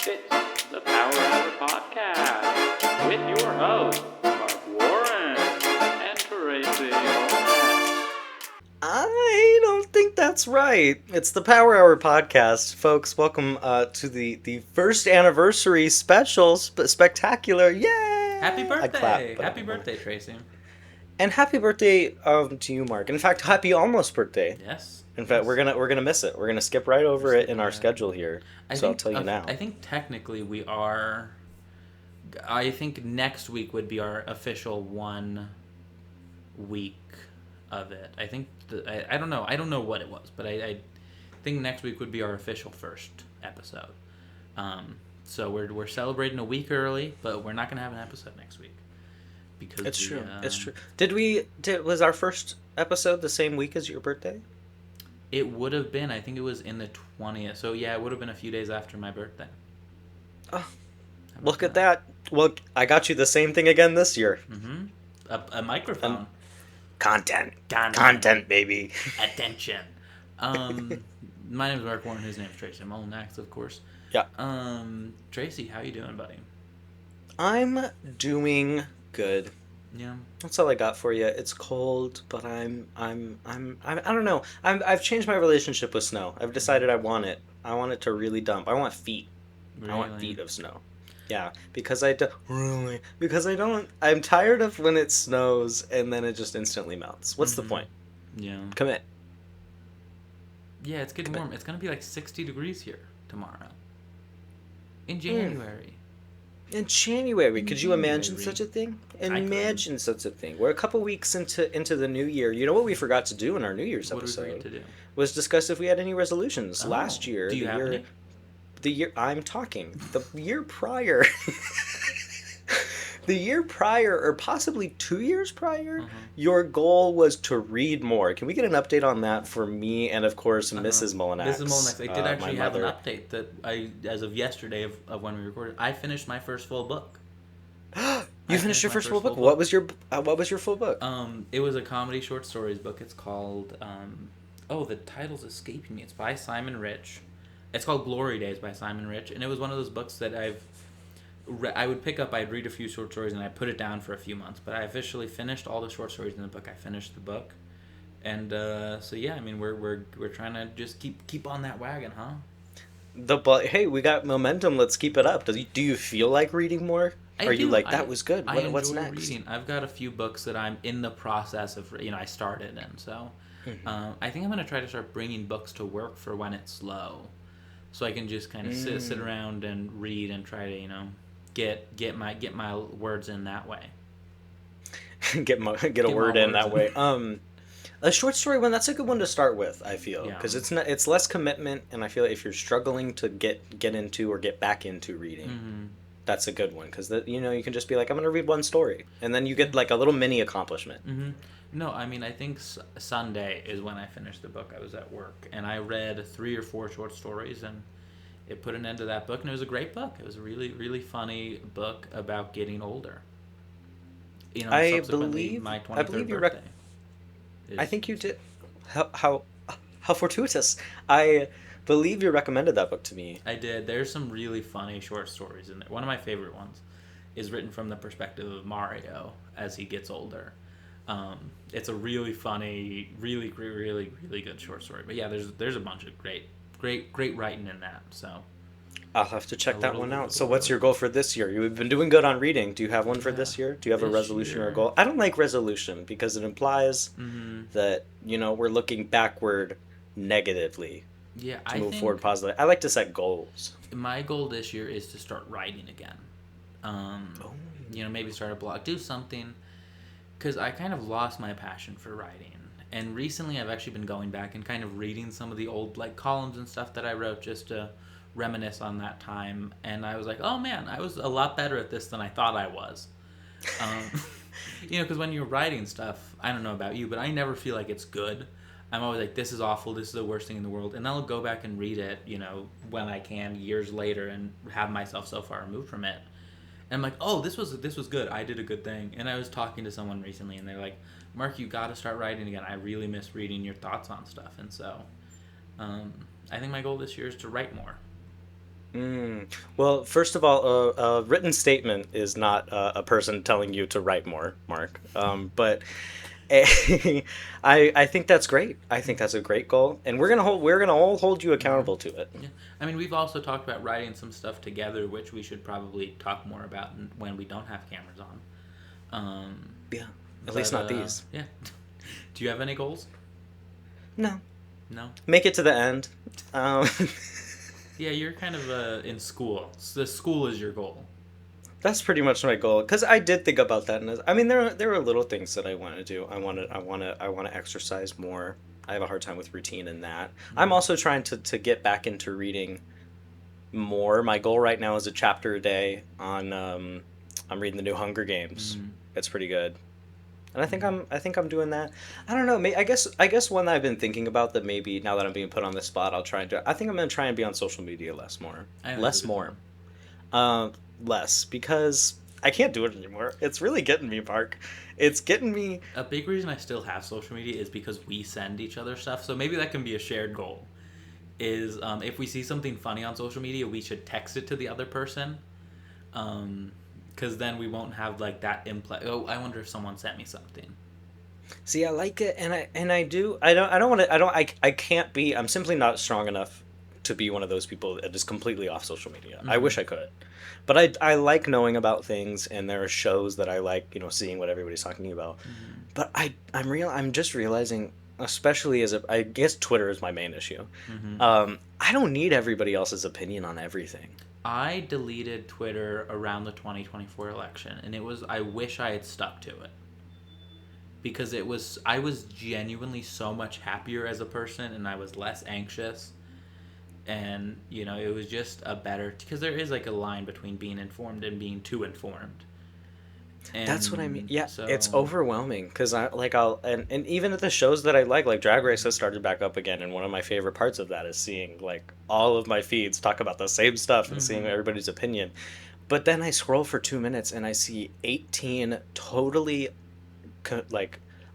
It's the Power Hour Podcast with your hosts, Mark Warren and Tracy. I don't think that's right. It's the Power Hour Podcast. Folks, welcome to the first anniversary special, spectacular. Yay! Happy I clap, birthday! but I Happy don't wanna- birthday, Tracy. And happy birthday to you, Mark. In fact, happy almost birthday. Yes. In fact, yes. we're gonna miss it. We're gonna skip right over it in our schedule here. So I'll tell you now. I think technically we are. I think next week would be our official 1 week of it. I think I don't know. I don't know what it was, but I think next week would be our official first episode. So we're celebrating a week early, but we're not gonna have an episode next week because It's true. It's true. Was our first episode the same week as your birthday? It would have been. I think it was in the 20th. So yeah, it would have been a few days after my birthday. Oh, look at that. Well, I got you the same thing again this year. Mm-hmm. A microphone. Content, baby. Attention. My name is Mark Warren. His name is Tracy. I'm all next, of course. Yeah. Tracy, how you doing, buddy? I'm doing good. Yeah. That's all I got for you. It's cold, but I don't know. I've changed my relationship with snow. I've decided I want it. I want it to really dump. I want feet. Really? I want feet of snow. Yeah, because I don't. I'm tired of when it snows and then it just instantly melts. What's the point? Yeah. Commit. Yeah, it's getting warm. It's gonna be like 60 degrees here tomorrow. In January. In January, could you imagine January. such a thing? could. Imagine such a thing. We're a couple weeks into the new year. You know what we forgot to do in our New Year's What do we episode forget to do? was discuss if we had any resolutions. Oh, Last year, do you have any? the year I'm talking, the year prior, the year prior, or possibly 2 years prior, your goal was to read more. Can we get an update on that for me and, of course, Mrs. Mullinax? Mrs. Mullinax. I did actually my have an mother. update that as of yesterday of when we recorded, I finished my first full book. You finished your my first full book? full What was your full book? It was a comedy short stories book. It's called the title's escaping me. It's by Simon Rich. It's called Glory Days by Simon Rich, and it was one of those books that I would pick up. I'd read a few short stories and I'd put it down for a few months. But I officially finished all the short stories in the book. I finished the book, and so yeah, I mean we're trying to just keep on that wagon, huh? Hey, we got momentum. Let's keep it up. Do you feel like reading more? Are you like that was good? What's enjoy next? reading. I've got a few books that I'm in the process of. I started, and so I think I'm gonna try to start bringing books to work for when it's slow, so I can just kind of sit around and read and try to get my words in that way. get a word in that way. A short story one, that's a good one to start with, I feel, because it's less commitment, and I feel if you're struggling to get into or get back into reading, that's a good one, because you can just be like, I'm gonna read one story, and then you get like a little mini accomplishment. No, I mean I think Sunday is when I finished the book. I was at work and I read 3 or 4 short stories, and it put an end to that book, and it was a great book. It was a really, really funny book about getting older. I subsequently, believe my 23rd you birthday. I think you did. How fortuitous! I believe you recommended that book to me. I did. There's some really funny short stories in there. One of my favorite ones is written from the perspective of Mario as he gets older. It's a really funny, really, really, really good short story. But yeah, there's a bunch of great writing in that. So I'll have to check that one out. So what's your goal for this year? You've been doing good on reading. Do you have one for this year? Do you have a resolution or a goal? I don't like resolution because it implies that, we're looking backward negatively to move forward positively. I like to set goals. My goal this year is to start writing again. Maybe start a blog, do something, because I kind of lost my passion for writing. And recently I've actually been going back and kind of reading some of the old columns and stuff that I wrote just to reminisce on that time, and I was like, oh man, I was a lot better at this than I thought I was. Because when you're writing stuff, I don't know about you, but I never feel like it's good. I'm always like, this is awful, this is the worst thing in the world, and I'll go back and read it, when I can, years later, and have myself so far removed from it. And I'm like, oh, this was good, I did a good thing. And I was talking to someone recently, and they're like, Mark, you got to start writing again. I really miss reading your thoughts on stuff. And so I think my goal this year is to write more. Well, first of all, a written statement is not a person telling you to write more, Mark. But I think that's great. I think that's a great goal, and we're gonna all hold you accountable to it. Yeah. I mean, we've also talked about writing some stuff together, which we should probably talk more about when we don't have cameras on. Yeah, at least not these. Yeah. Do you have any goals? No. No. Make it to the end. Yeah, you're kind of in school. So the school is your goal. That's pretty much my goal. Because I did think about that, and I mean, there are little things that I want to do. I want to exercise more. I have a hard time with routine in that. I'm also trying to get back into reading more. My goal right now is a chapter a day on. I'm reading the new Hunger Games. It's pretty good, and I think I'm doing that. I don't know. I guess one that I've been thinking about that maybe now that I'm being put on the spot, I'll try and do. I think I'm gonna try and be on social media less more. Less because I can't do it anymore. It's really getting me, Mark. It's getting me. A big reason I still have social media is because we send each other stuff. So maybe that can be a shared goal. Is if we see something funny on social media, we should text it to the other person. Because then we won't have like that oh, I wonder if someone sent me something. See, I like it, and I do. I don't want to. I can't be. I'm simply not strong enough to be one of those people that is completely off social media. I wish I could. But I like knowing about things, and there are shows that I like, seeing what everybody's talking about. But I'm just realizing, especially I guess Twitter is my main issue. I don't need everybody else's opinion on everything. I deleted Twitter around the 2024 election, and I wish I had stuck to it. Because I was genuinely so much happier as a person, and I was less anxious. And, it was just because there is like a line between being informed and being too informed. And that's what I mean. Yeah, it's overwhelming because and even at the shows that I like Drag Race has started back up again. And one of my favorite parts of that is seeing like all of my feeds talk about the same stuff and seeing everybody's opinion. But then I scroll for 2 minutes and I see 18 totally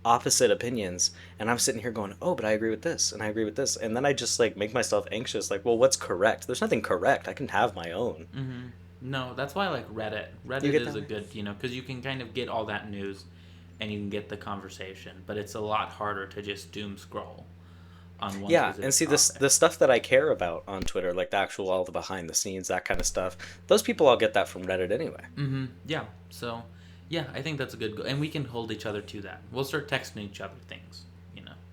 opposite opinions, and I'm sitting here going, oh, but I agree with this and I agree with this, and then I just make myself anxious, well, what's correct? There's nothing correct. I can have my own. No, that's why I like Reddit is a good, because you can kind of get all that news and you can get the conversation, but it's a lot harder to just doom scroll on one and see topic. the stuff that I care about on Twitter, like all the behind the scenes, that kind of stuff, those people, I'll get that from Reddit anyway. Yeah, so yeah, I think that's a good goal, and we can hold each other to that. We'll start texting each other things,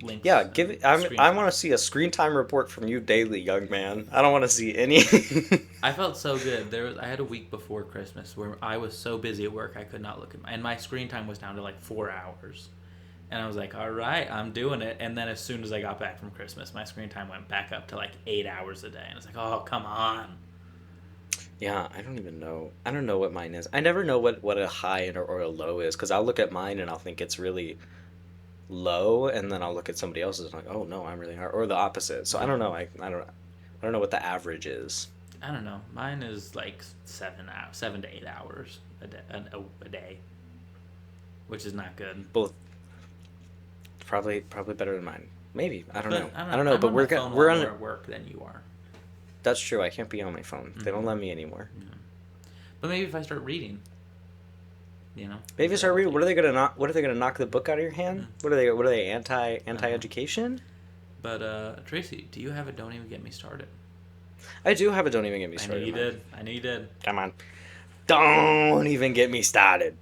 links. Yeah, I want to see a screen time report from you daily, young man. I don't want to see any. I felt so good. I had a week before Christmas where I was so busy at work I could not look at and my screen time was down to 4 hours, and I was like, all right, I'm doing it. And then as soon as I got back from Christmas, my screen time went back up to 8 hours a day, and I was like, oh, come on. Yeah, I don't even know. I don't know what mine is. I never know what a high or a low is, because I'll look at mine and I'll think it's really low, and then I'll look at somebody else's and I'm like, oh no, I'm really high, or the opposite. So I don't know. I don't know what the average is. I don't know. Mine is 7 to 8 hours a day, which is not good. Both. Probably better than mine. Maybe I don't know. I don't know. But we're on more at work than you are. That's true. I can't be on my phone. They don't let me anymore. Yeah. But maybe if I start reading, Maybe if I start reading, what are they gonna knock? What are they gonna knock the book out of your hand? What are they anti-education? But Tracy, do you have a Don't Even Get Me Started? I do have a Don't Even Get Me Started. I knew you did. Come on. Don't even get me started.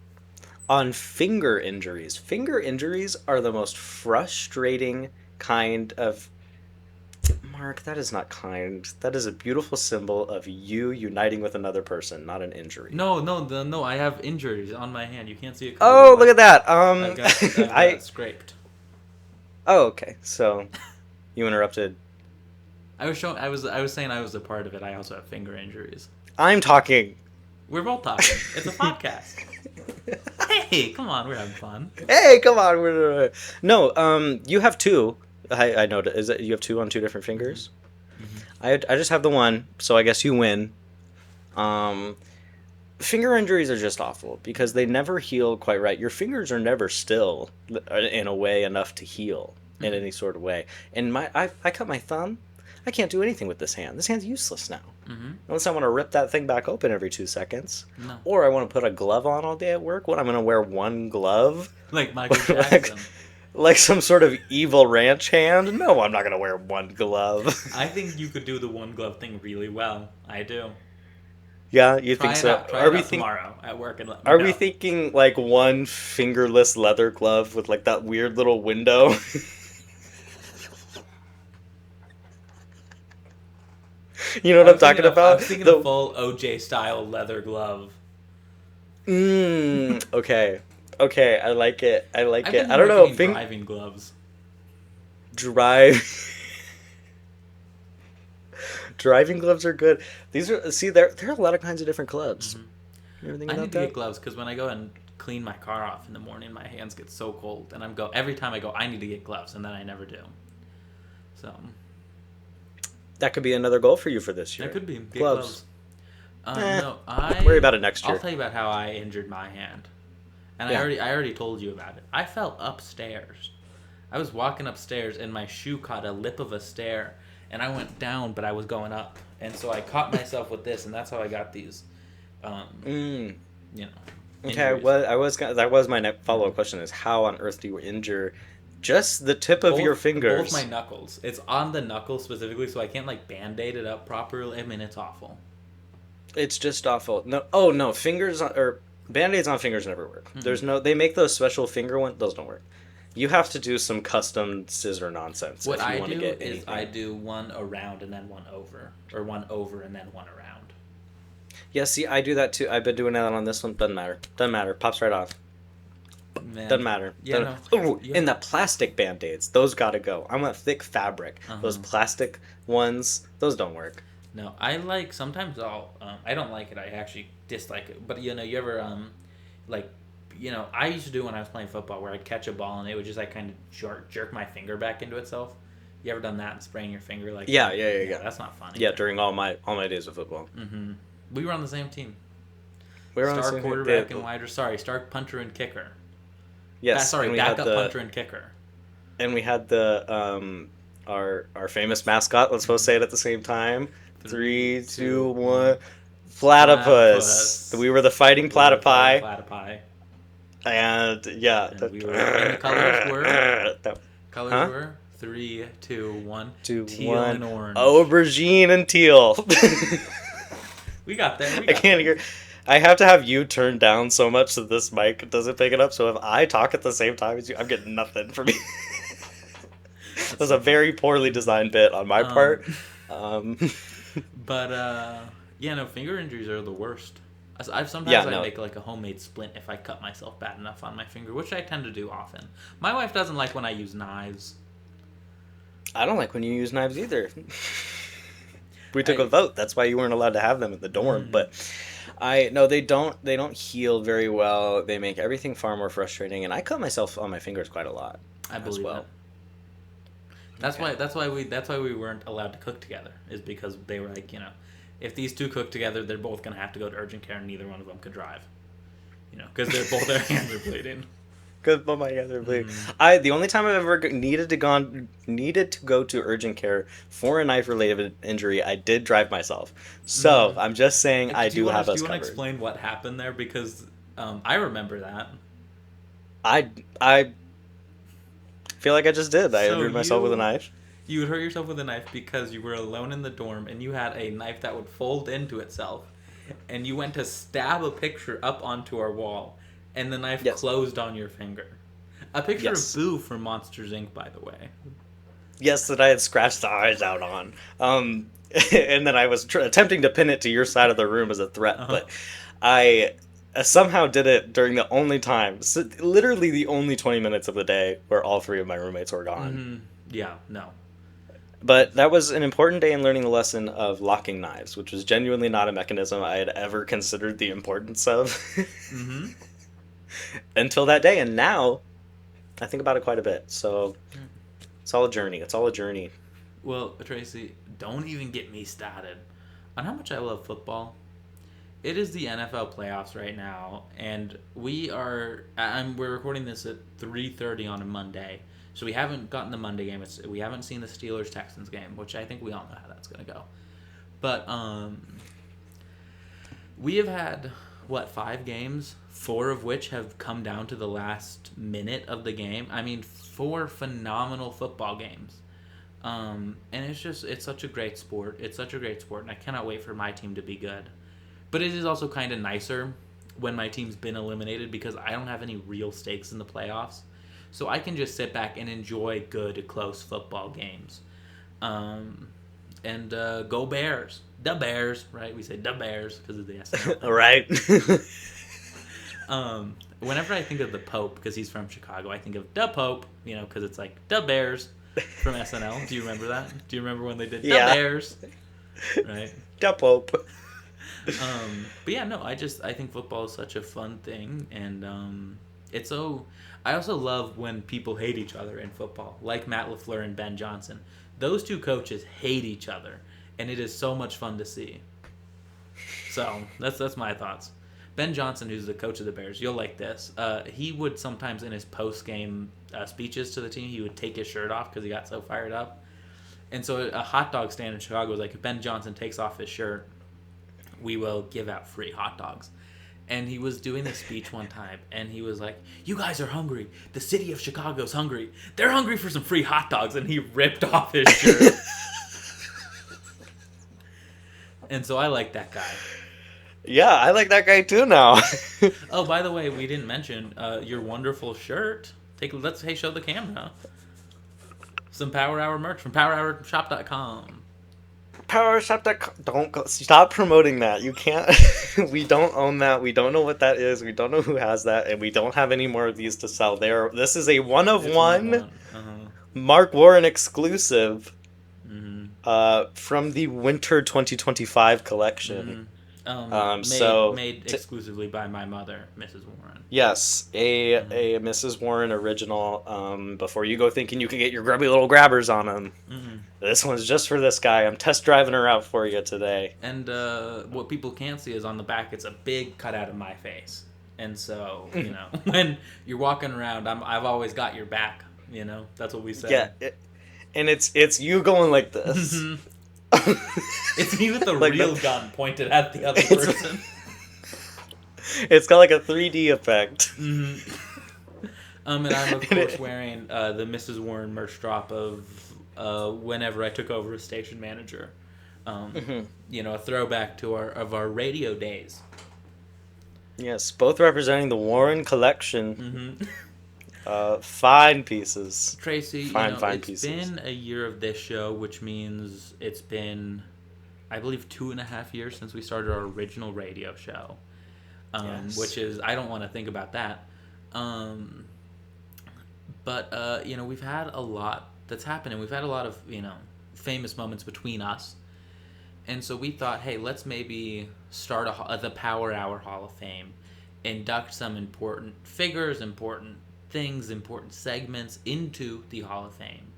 On finger injuries. Finger injuries are the most frustrating kind of... Mark, that is not kind. That is a beautiful symbol of you uniting with another person, not an injury. No. I have injuries on my hand. You can't see it. Oh, look at that. I got scraped. Oh, okay. So, you interrupted. I was saying I was a part of it. I also have finger injuries. I'm talking. We're both talking. It's a podcast. Hey, come on, we're having fun. Hey, come on. No, you have two. I know. Is that you have two on two different fingers? Mm-hmm. I just have the one, so I guess you win. Finger injuries are just awful because they never heal quite right. Your fingers are never still in a way enough to heal in any sort of way. And I cut my thumb. I can't do anything with this hand. This hand's useless now. Mm-hmm. Unless I want to rip that thing back open every 2 seconds. No. Or I want to put a glove on all day at work. What, I'm going to wear one glove? Like Michael like, Jackson. like some sort of evil ranch hand? No, I'm not going to wear one glove. I think you could do the one glove thing really well. I do. Yeah, you Try think it so? out. Try it out tomorrow at work and let me Are know. we thinking like one fingerless leather glove with like that weird little window? You know what I'm talking about? I was thinking a full OJ style leather glove. Okay. Okay, I like it. I like I've it. been I don't more know. thinking driving gloves. Driving gloves are good. These are there are a lot of kinds of different gloves. Mm-hmm. You ever think I about need to that? get gloves because when I go and clean my car off in the morning, my hands get so cold, and every time I go, I need to get gloves, and then I never do. So That could be another goal for you for this year. that could be get gloves. No, Worry about it next year. I'll tell you about how I injured my hand, and Yeah. I already told you about it. I fell upstairs. I was walking upstairs, and my shoe caught a lip of a stair, and I went down, but I was going up, and so I caught myself with this, and that's how I got these. You know. Okay, injuries. that was my follow-up question: is how on earth do you injure just the tip of your fingers? Both my knuckles. It's on the knuckles specifically, so I can't like band-aid it up properly. I mean, it's awful. It's just awful. No, fingers or band-aids on fingers never work. Mm-hmm. There's no. They make those special finger ones. Those don't work. You have to do some custom scissor nonsense. What if you I want do to get is anything. I do one around and then one over, or one over and then one around. Yeah, see, I do that too. I've been doing that on this one. Doesn't matter. Pops right off. Man. Doesn't matter. Yeah, Ooh, and the plastic band-aids, those gotta go. I want thick fabric. Those plastic ones, those don't work. No, I like, sometimes I don't like it. I actually dislike it. But, you ever, I used to do when I was playing football where I'd catch a ball and it would just, like, kind of jerk my finger back into itself. You ever done that and spraying your finger like Yeah. That's not funny. Yeah, during all my days of football. Mm-hmm. We were on the same team. We were on Star the same quarterback and wide receiver. Star punter and kicker. Yes. Backup punter and kicker. And we had the our famous mascot. Let's both say it at the same time. 3, 2, 1. Platypus. We were the fighting platypi. And yeah. And the colors were 3, 2, 1. Teal and orange. Aubergine and teal. We got there. I can't hear. I have to have you turn down so much that this mic doesn't pick it up. So if I talk at the same time as you, I'm getting nothing from you. That was a very poorly designed bit on my part. But finger injuries are the worst. I make like a homemade splint if I cut myself bad enough on my finger, which I tend to do often. My wife doesn't like when I use knives. I don't like when you use knives either. We took a vote. That's why you weren't allowed to have them in the dorm. But they don't heal very well. They make everything far more frustrating. And I cut myself on my fingers quite a lot. I believe it. That's why we weren't allowed to cook together. Is because they were like, if these two cook together, they're both gonna have to go to urgent care, and neither one of them could drive. Because their hands are bleeding. Because my hands are bleeding. The only time I've ever needed to go to urgent care for a knife-related injury, I did drive myself. So I'm just saying I do have us covered. Do you want to explain what happened there? Because I remember that. I feel like I just did. I injured myself with a knife. You would hurt yourself with a knife because you were alone in the dorm and you had a knife that would fold into itself, and you went to stab a picture up onto our wall. And the knife closed on your finger. A picture of Boo from Monsters, Inc., by the way. Yes, that I had scratched the eyes out on. And then I was attempting to pin it to your side of the room as a threat. But I somehow did it during the only time, literally the only 20 minutes of the day where all 3 of my roommates were gone. Mm-hmm. Yeah, no. But that was an important day in learning the lesson of locking knives, which was genuinely not a mechanism I had ever considered the importance of. Mm-hmm. Until that day, and now I think about it quite a bit. So it's all a journey. Well, Tracy, don't even get me started on how much I love football. It is the NFL playoffs right now, and we're recording this at 3:30 on a Monday, so we haven't gotten the Monday game. We haven't seen the Steelers-Texans game, which I think we all know how that's going to go. But we have had, 5 games? 4 of which have come down to the last minute of the game. I mean, 4 phenomenal football games. And it's such a great sport. It's such a great sport, and I cannot wait for my team to be good. But it is also kind of nicer when my team's been eliminated because I don't have any real stakes in the playoffs. So I can just sit back and enjoy good, close football games. And go Bears. The Bears, right? We say the Bears because of the SNL. All right. Whenever I think of the Pope, because he's from Chicago, I think of the Pope, because it's like the Bears from SNL. Do you remember that? Do you remember when they did the Bears? Right? The Pope. But yeah, no, I think football is such a fun thing, and it's so. I also love when people hate each other in football, like Matt LaFleur and Ben Johnson. Those two coaches hate each other, and it is so much fun to see. So that's my thoughts. Ben Johnson, who's the coach of the Bears, you'll like this. He would sometimes in his post-game speeches to the team, he would take his shirt off because he got so fired up. And so a hot dog stand in Chicago was like, if Ben Johnson takes off his shirt, we will give out free hot dogs. And he was doing this speech one time, and he was like, you guys are hungry. The city of Chicago's hungry. They're hungry for some free hot dogs. And he ripped off his shirt. And so I like that guy. Yeah, I like that guy too now. Oh, by the way, we didn't mention your wonderful shirt. Show the camera. Some Power Hour merch from PowerHourShop.com. PowerShop.com. Don't go. Stop promoting that. You can't. We don't own that. We don't know what that is. We don't know who has that, and we don't have any more of these to sell. This is a one of one. Uh-huh. Mark Warren exclusive. Mm-hmm. From the Winter 2025 collection. Mm-hmm. Made exclusively by my mother, Mrs. Warren. Yes, a Mrs. Warren original. Before you go thinking you can get your grubby little grabbers on them, this one's just for this guy. I'm test driving her out for you today. And what people can't see is on the back, it's a big cutout of my face. And so, when you're walking around, I've always got your back. That's what we say. Yeah, and it's you going like this. It's me with the like real gun pointed at the other person. It's got like a 3D effect. Mm-hmm. And I'm of course wearing the Mrs. Warren merch drop of whenever I took over as station manager. A throwback to our radio days. Yes, both representing the Warren collection. Fine pieces. Tracy, fine it's pieces. Been a year of this show, which means it's been, I believe, 2.5 years since we started our original radio show. Yes. Which is, I don't want to think about that. But we've had a lot that's happened, and we've had a lot of, famous moments between us. And so we thought, hey, let's maybe start the Power Hour Hall of Fame, induct some important figures, important things, important segments into the Hall of Fame,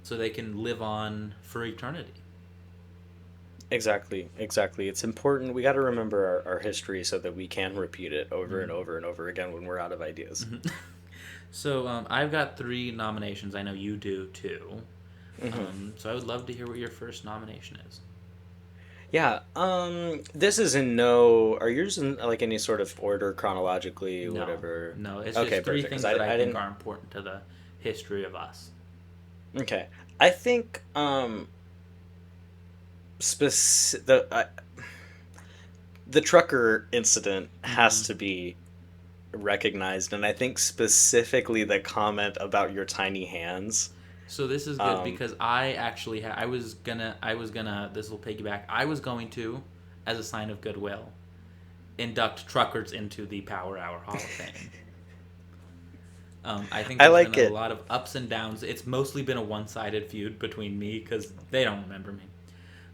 so they can live on for eternity. Exactly. It's important. We got to remember our history so that we can repeat it over and over and over again when we're out of ideas. So I've got 3 nominations. I know you do too. So I would love to hear what your first nomination is. Yeah. This is in no. Are yours in like any sort of order chronologically, No, whatever? No, it's okay, just 3 perfect, things I that I think didn't... are important to the history of us. Okay, I think the trucker incident has to be recognized, and I think specifically the comment about your tiny hands. So this is good because I actually I was gonna this will piggyback. I was going to, as a sign of goodwill, induct truckers into the Power Hour Hall of Fame. I think there's been a lot of ups and downs. It's mostly been a one-sided feud between me because they don't remember me.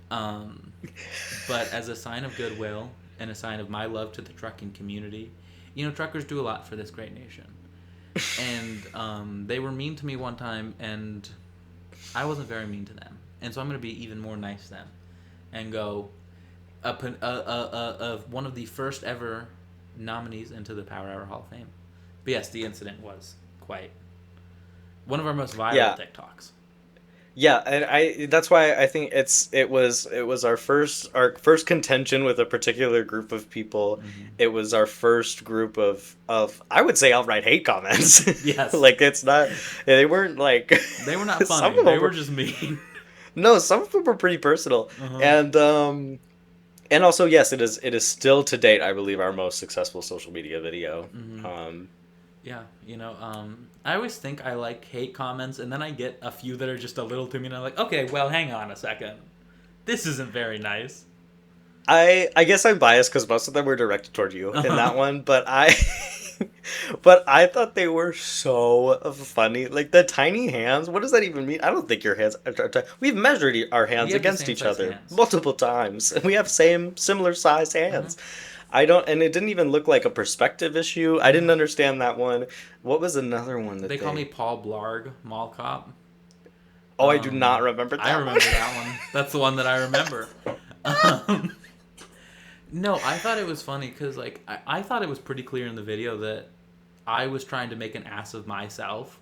But as a sign of goodwill and a sign of my love to the trucking community, truckers do a lot for this great nation. And they were mean to me one time, and I wasn't very mean to them. And so I'm going to be even more nice to them and go one of the first ever nominees into the Power Hour Hall of Fame. But yes, the incident was quite one of our most viral TikToks. Yeah, and that's why I think it was our first contention with a particular group of people. Mm-hmm. It was our first group of I would say outright hate comments. Yes. Like it's not they weren't like They were not some funny. of They them were were just mean. no, some of them were pretty personal. Uh-huh. And also yes, it is still to date I believe our most successful social media video. Mm-hmm. Um Yeah, I always think I like hate comments, and then I get a few that are just a little to me, and I'm like, okay, well, hang on a second. This isn't very nice. I guess I'm biased because most of them were directed toward you in Uh-huh. that one, but I but I thought they were so funny. Like the tiny hands. What does that even mean? I don't think your hands. We've measured our We hands have the against same each size other hands. multiple times. We have similar size Uh-huh. hands. I don't, and it didn't even look like a perspective issue. I didn't Uh-huh. understand that one. What was another one that They call me they? Paul Blarg, Mall Cop. Oh, I do not remember I that one. remember that one. That's the one that I remember. Um, no, I thought it was funny because, like, I thought it was pretty clear in the video that I was trying to make an ass of myself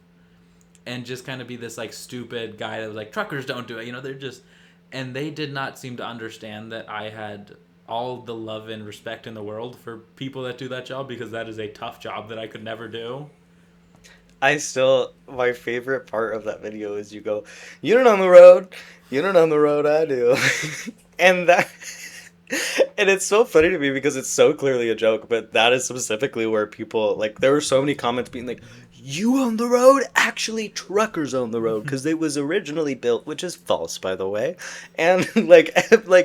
and just kind of be this, like, stupid guy that was like, truckers don't do it. They're just. And they did not seem to understand that I had all the love and respect in the world for people that do that job because that is a tough job that I could never do. My favorite part of that video is you go, you don't own the road, you don't own the road, I do. and that, and it's so funny to me because it's so clearly a joke, but that is specifically where people, like, there were so many comments being like, you own the road? Actually, truckers own the road because it was originally built, which is false, by the way. And like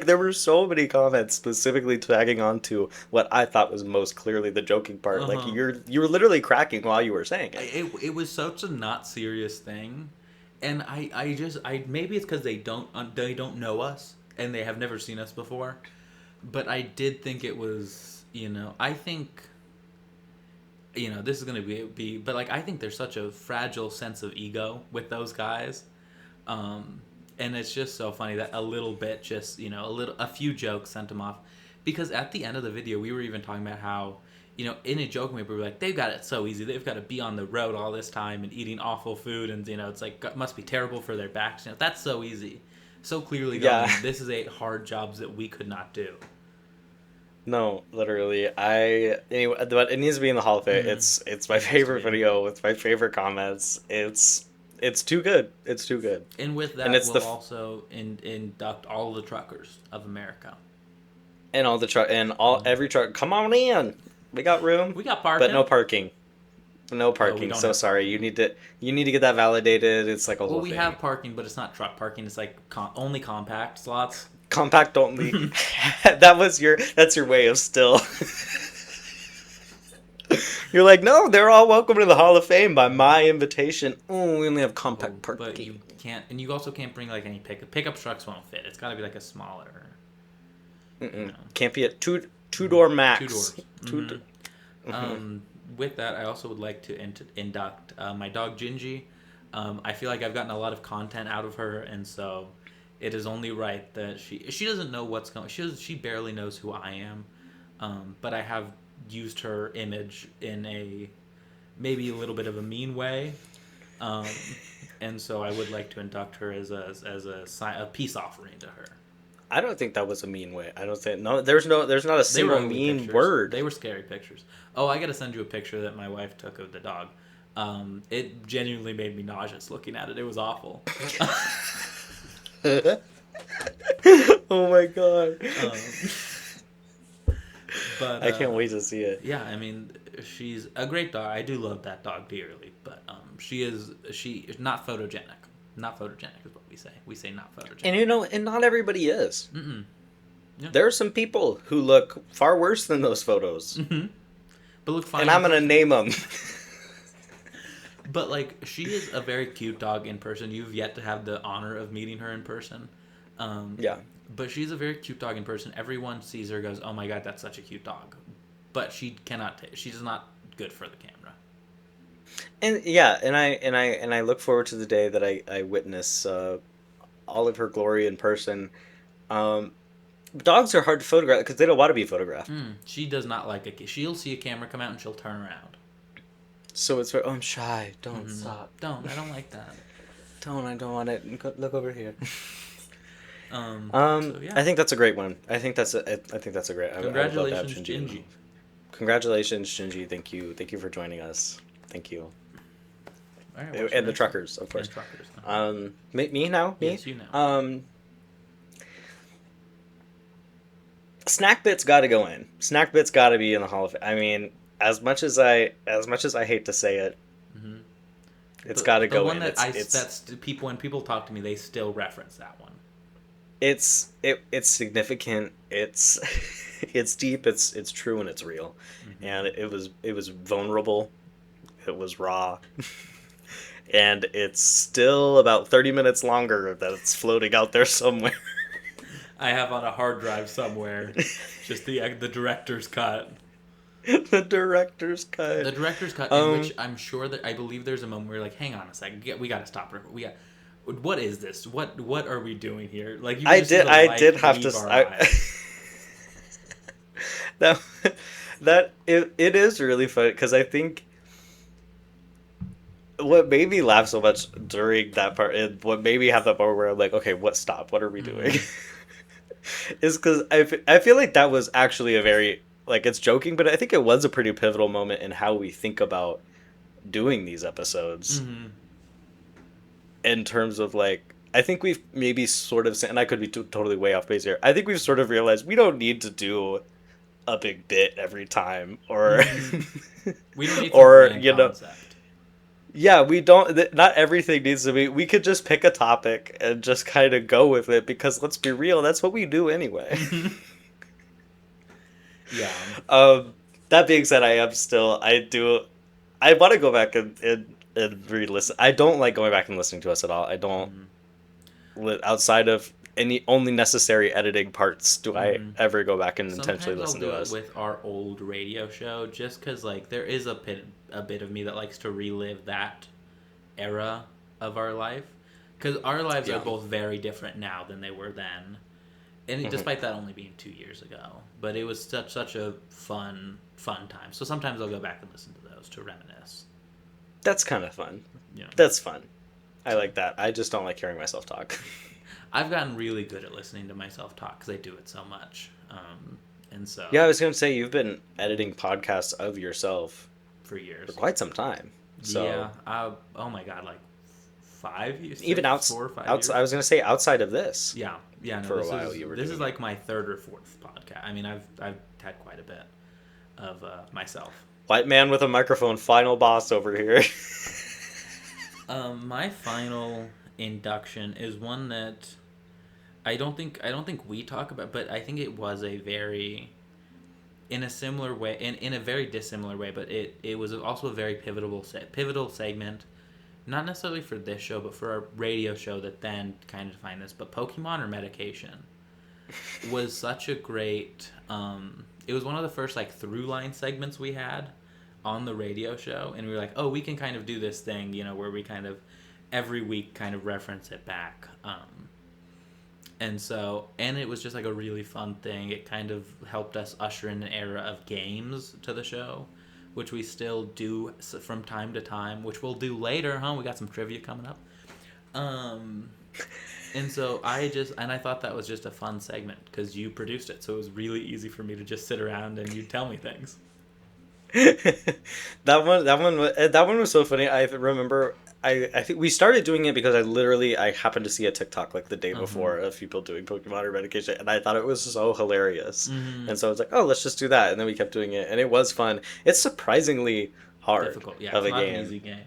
there were so many comments specifically tagging on to what I thought was most clearly the joking part. Like Uh-huh. you were literally cracking while you were saying it. It was such a not serious thing, and I maybe it's because they don't know us and they have never seen us before, but I did think it was I think this is gonna but like I think there's such a fragile sense of ego with those guys, um, and it's just so funny that a little bit just a few jokes sent them off, because at the end of the video we were even talking about how in a joking way we were like, they've got it so easy, they've got to be on the road all this time and eating awful food, and it's like must be terrible for their backs, that's so easy, so clearly going, Yeah. this is a hard jobs that we could not do. No, literally. But it needs to be in the Hall of Fame. Mhm. It's my It has to favorite be. video. It's my favorite comments. It's too good. It's too good. And with And that, it's we'll also induct all the truckers of America. and all the truck and all Mhm. every truck. Come on in. We got room, We got but no parking. parking. No We parking. don't So have sorry. parking. You need to get that validated. It's like a Well, whole we thing. have parking, but it's not truck parking. It's like only compact slots. Compact only. That's your way of still. You're like, no, they're all welcome to the Hall of Fame by my invitation. Oh, we only have compact parking. But you can't, and you also can't bring like any pickup trucks won't fit. It's got to be like a smaller. Can't be a two-door max. 2 doors. Two. do- With that, I also would like to induct my dog Gingy. I feel like I've gotten a lot of content out of her, and so it is only right that she doesn't know what's going. She barely knows who I am, but I have used her image in a maybe a little bit of a mean way, um, and so I would like to induct her as a peace offering to her. I don't think that was a mean way. I don't think no. There's not a They were single ugly mean pictures. word. They were scary pictures. Oh, I gotta send you a picture that my wife took of the dog. It genuinely made me nauseous looking at it. It was awful. Oh my god! But I can't wait to see it. Yeah, I mean, she's a great dog. I do love that dog dearly, but she is not photogenic. Not photogenic is what we say. We say not photogenic. And not everybody is. Mm-mm. Yeah. There are some people who look far worse than those photos, Mm-hmm. But look fine. and I'm gonna name them. But like, she is a very cute dog in person. You've yet to have the honor of meeting her in person. Yeah. But she's a very cute dog in person. Everyone sees her, goes, "Oh my god, that's such a cute dog," but she cannot. She's not good for the camera. And yeah, and I look forward to the day that I witness all of her glory in person. Dogs are hard to photograph because they don't want to be photographed. She does not like it. She'll see a camera come out and she'll turn around. So it's I'm shy. Don't stop. Don't. I don't like that. I don't want it. Look over here. So, yeah. I think that's a great one. I think that's a great. Congratulations, I would love to have Shinji. Congratulations, Shinji. Thank you for joining us. Thank you. All right, And the truckers, of course. Me now. Me? Yes, you now. Snack Bit's got to go in. Snack Bit's got to be in the Hall of Fame. I mean, as much as I hate to say it, it's got to go in. The one that's people, when people talk to me, they still reference that one. It's significant. It's it's deep. It's true and it's real, and it was vulnerable. It was raw. And it's still about 30 minutes longer that it's floating out there somewhere. I have on a hard drive somewhere just the director's cut. The director's cut. The director's cut, in which I'm sure that I believe there's a moment where you're like, hang on a second, we got to stop. What is this? What are we doing here? Like I did have to. It is really funny because I think what made me laugh so much during that part, and what made me have that part where I'm like, okay, what are we doing? Is because I feel like that was actually a very, like, it's joking, but I think it was a pretty pivotal moment in how we think about doing these episodes. In terms of, like, I think we've maybe sort of, and I could be totally way off base here, I think we've sort of realized we don't need to do a big bit every time, or we don't need to or concept. Yeah, we don't. Not everything needs to be. We could just pick a topic and just kind of go with it, because let's be real, that's what we do anyway. Yeah. That being said, I want to go back and re-listen. I don't like going back and listening to us at all. I don't. Outside of any only necessary editing parts, do I ever go back and intentionally listen to us. With our old radio show, just because, like, there is a bit of me that likes to relive that era of our life, because our lives are both very different now than they were then, and despite that only being 2 years ago, but it was such a fun time. So sometimes I'll go back and listen to those to reminisce. That's kind of fun. Yeah, that's fun. I like that. I just don't like hearing myself talk. I've gotten really good at listening to myself talk because I do it so much. And so... Yeah, I was going to say, you've been editing podcasts of yourself for years. For quite some time. So. Yeah. Oh my God, like 5 years? Even 4 or 5 years? I was going to say outside of this. Yeah. No, for a while you were This is like my 3rd or 4th podcast. I mean, I've had quite a bit of myself. White man with a microphone, final boss over here. My final induction is one that I don't think we talk about, but I think it was a very, in a similar way, in a very dissimilar way, but it was also a very pivotal segment, not necessarily for this show, but for our radio show that then kind of defined this. But Pokemon or Medication was such a great. It was one of the first, like, through line segments we had on the radio show, and we were like, oh, we can kind of do this thing, where we kind of every week kind of reference it back. And it was just like a really fun thing. It kind of helped us usher in an era of games to the show, which we still do from time to time, which we'll do later, huh? We got some trivia coming up. And so I thought that was just a fun segment because you produced it, so it was really easy for me to just sit around and you'd tell me things. That one was so funny. I remember I think we started doing it because I happened to see a TikTok like the day before of people doing Pokemon or Medication, and I thought it was so hilarious. And so I was like, oh, let's just do that, and then we kept doing it, and it was fun. It's surprisingly hard. Difficult. Yeah, of it's a not game. An easy game.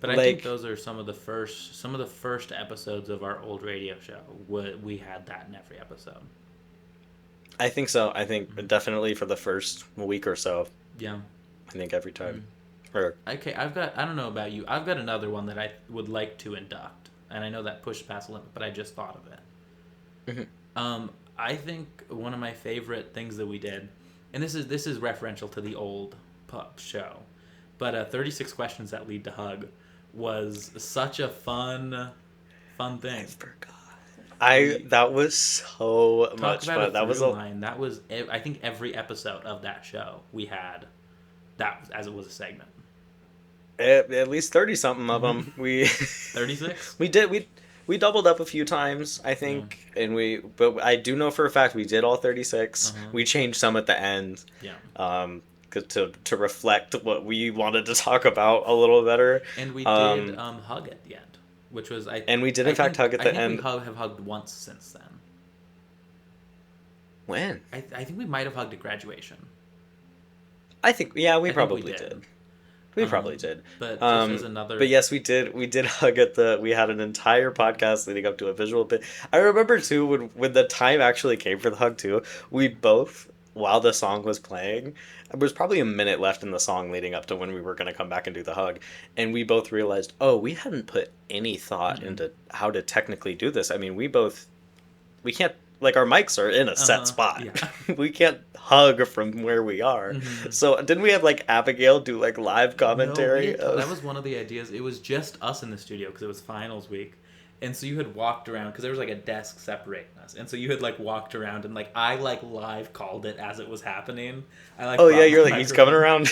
But I think those are some of the first episodes of our old radio show. We had that in every episode. I think so. I think definitely for the first week or so. Yeah. I think every time. Okay, I don't know about you. I've got another one that I would like to induct. And I know that pushed past the limit, but I just thought of it. I think one of my favorite things that we did, and this is referential to the old show, but 36 Questions That Lead to Hug was such a fun thing. I forgot. That was so much fun. That was That was, I think, every episode of that show we had that as it was a segment. At least 30 something of them. 36. We doubled up a few times, I think, but I do know for a fact we did all 36. We changed some at the end. Yeah. To reflect what we wanted to talk about a little better. And we did hug at the end, which was And we did in fact hug at the end. I think we have hugged once since then. When? I think we might have hugged at graduation. I think we probably did. We probably did. But just as another... But yes, we did hug at we had an entire podcast leading up to a visual bit. I remember too when the time actually came for the hug too, we both, while the song was playing, there was probably a minute left in the song leading up to when we were going to come back and do the hug, and we both realized, we hadn't put any thought into how to technically do this. I mean, we can't, like, our mics are in a set spot. Yeah. We can't hug from where we are. So didn't we have, like, Abigail do, like, live commentary? No, that was one of the ideas. It was just us in the studio because it was finals week. And so you had walked around, because there was, like, a desk separating us. And so you had, like, walked around, and, like, I, like, live called it as it was happening. You're like, he's coming around.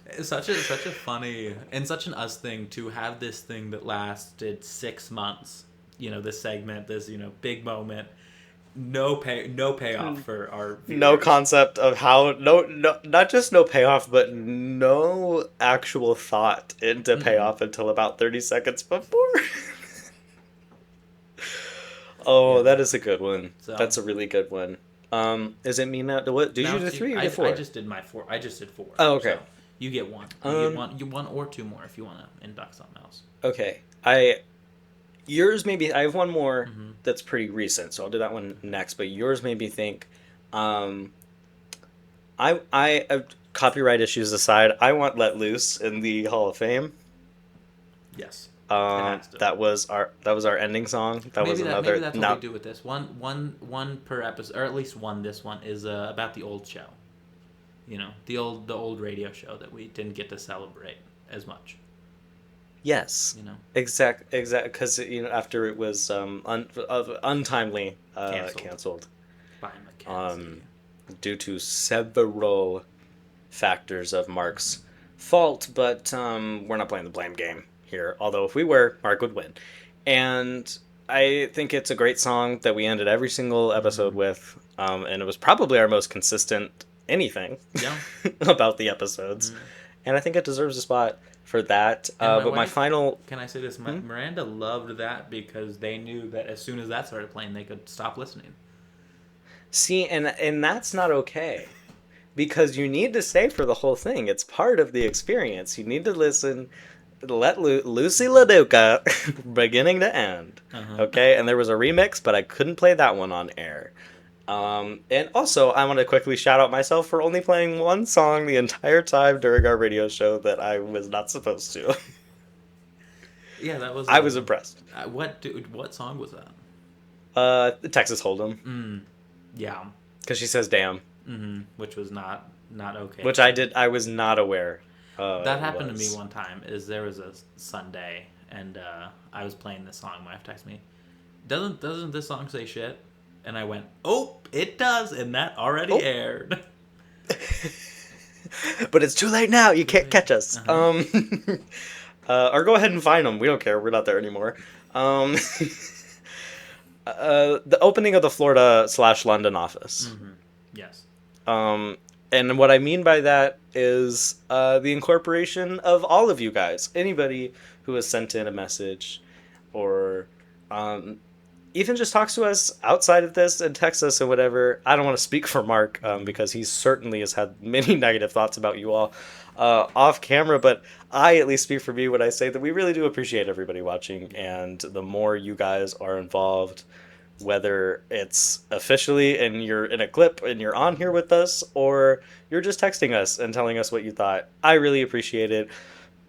It's such a funny, and such an us thing to have this thing that lasted 6 months. You know, this segment, this, big moment. No payoff for our viewers. No concept of how, not just no payoff, but no actual thought into payoff until about 30 seconds before. That is a good one. So, that's a really good one. Is it me now? What did you do 3 or 4? I just did my 4. I just did 4. Oh, okay. So you get 1. You get 1 or 2 more if you want to induct something else. Okay. Yours maybe I have one more that's pretty recent, so I'll do that one next. But yours made me think. I copyright issues aside, I want "Let Loose" in the Hall of Fame. Yes. That was our ending song. Maybe that's what we do with this. One per episode, or at least one. This one is about the old show. The old radio show that we didn't get to celebrate as much. Yes. Exact. Because after it was untimely canceled by Mackenzie. Due to several factors of Mark's fault, but we're not playing the blame game here. Although if we were, Mark would win. And I think it's a great song that we ended every single episode with, and it was probably our most consistent anything about the episodes. And I think it deserves a spot for that. But my final... Can I say this? Miranda loved that because they knew that as soon as that started playing, they could stop listening. See, and that's not okay. Because you need to stay for the whole thing. It's part of the experience. You need to listen... Let Lucy LaDuca, beginning to end. Okay? And there was a remix, but I couldn't play that one on air. And also, I want to quickly shout out myself for only playing one song the entire time during our radio show that I was not supposed to. Yeah, that was... I was impressed. What song was that? Texas Hold'em. Yeah. Because she says damn. Which was not okay. Which I was not aware. That happened to me one time. There was a Sunday, and I was playing this song. My wife texted me, doesn't this song say shit? And I went, oh, it does, and that already aired. But it's too late now. You can't catch us. Or go ahead and find them. We don't care. We're not there anymore. The opening of the Florida/London office. Yes. And what I mean by that is the incorporation of all of you guys. Anybody who has sent in a message or even just talks to us outside of this and texts us and whatever. I don't want to speak for Mark because he certainly has had many negative thoughts about you all off camera, but I at least speak for me when I say that we really do appreciate everybody watching, and the more you guys are involved, whether it's officially and you're in a clip and you're on here with us, or you're just texting us and telling us what you thought, I really appreciate it.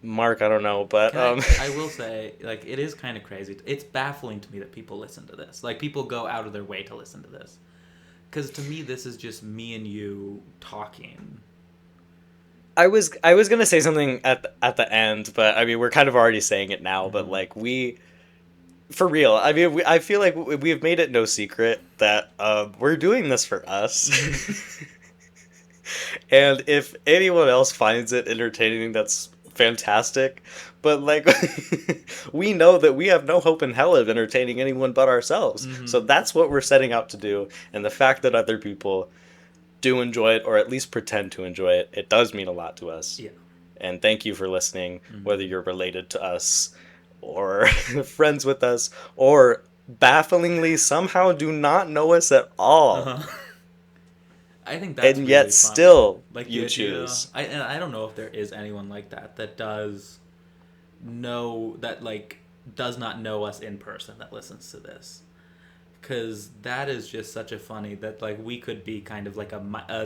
Mark, I don't know, but I will say, like, it is kind of crazy. It's baffling to me that people listen to this. Like, people go out of their way to listen to this, because to me, this is just me and you talking. I was gonna say something at the end, but I mean, we're kind of already saying it now. But like, for real, I mean, I feel like we have made it no secret that we're doing this for us. And if anyone else finds it entertaining, that's fantastic. But like, we know that we have no hope in hell of entertaining anyone but ourselves. So that's what we're setting out to do. And the fact that other people do enjoy it, or at least pretend to enjoy it, it does mean a lot to us. Yeah. And thank you for listening, whether you're related to us or friends with us, or bafflingly somehow do not know us at all. I think that's and really yet fun. still Like you the idea, choose. and I don't know if there is anyone like that does know that, like, does not know us in person that listens to this, because that is just such a funny that, like, we could be kind of like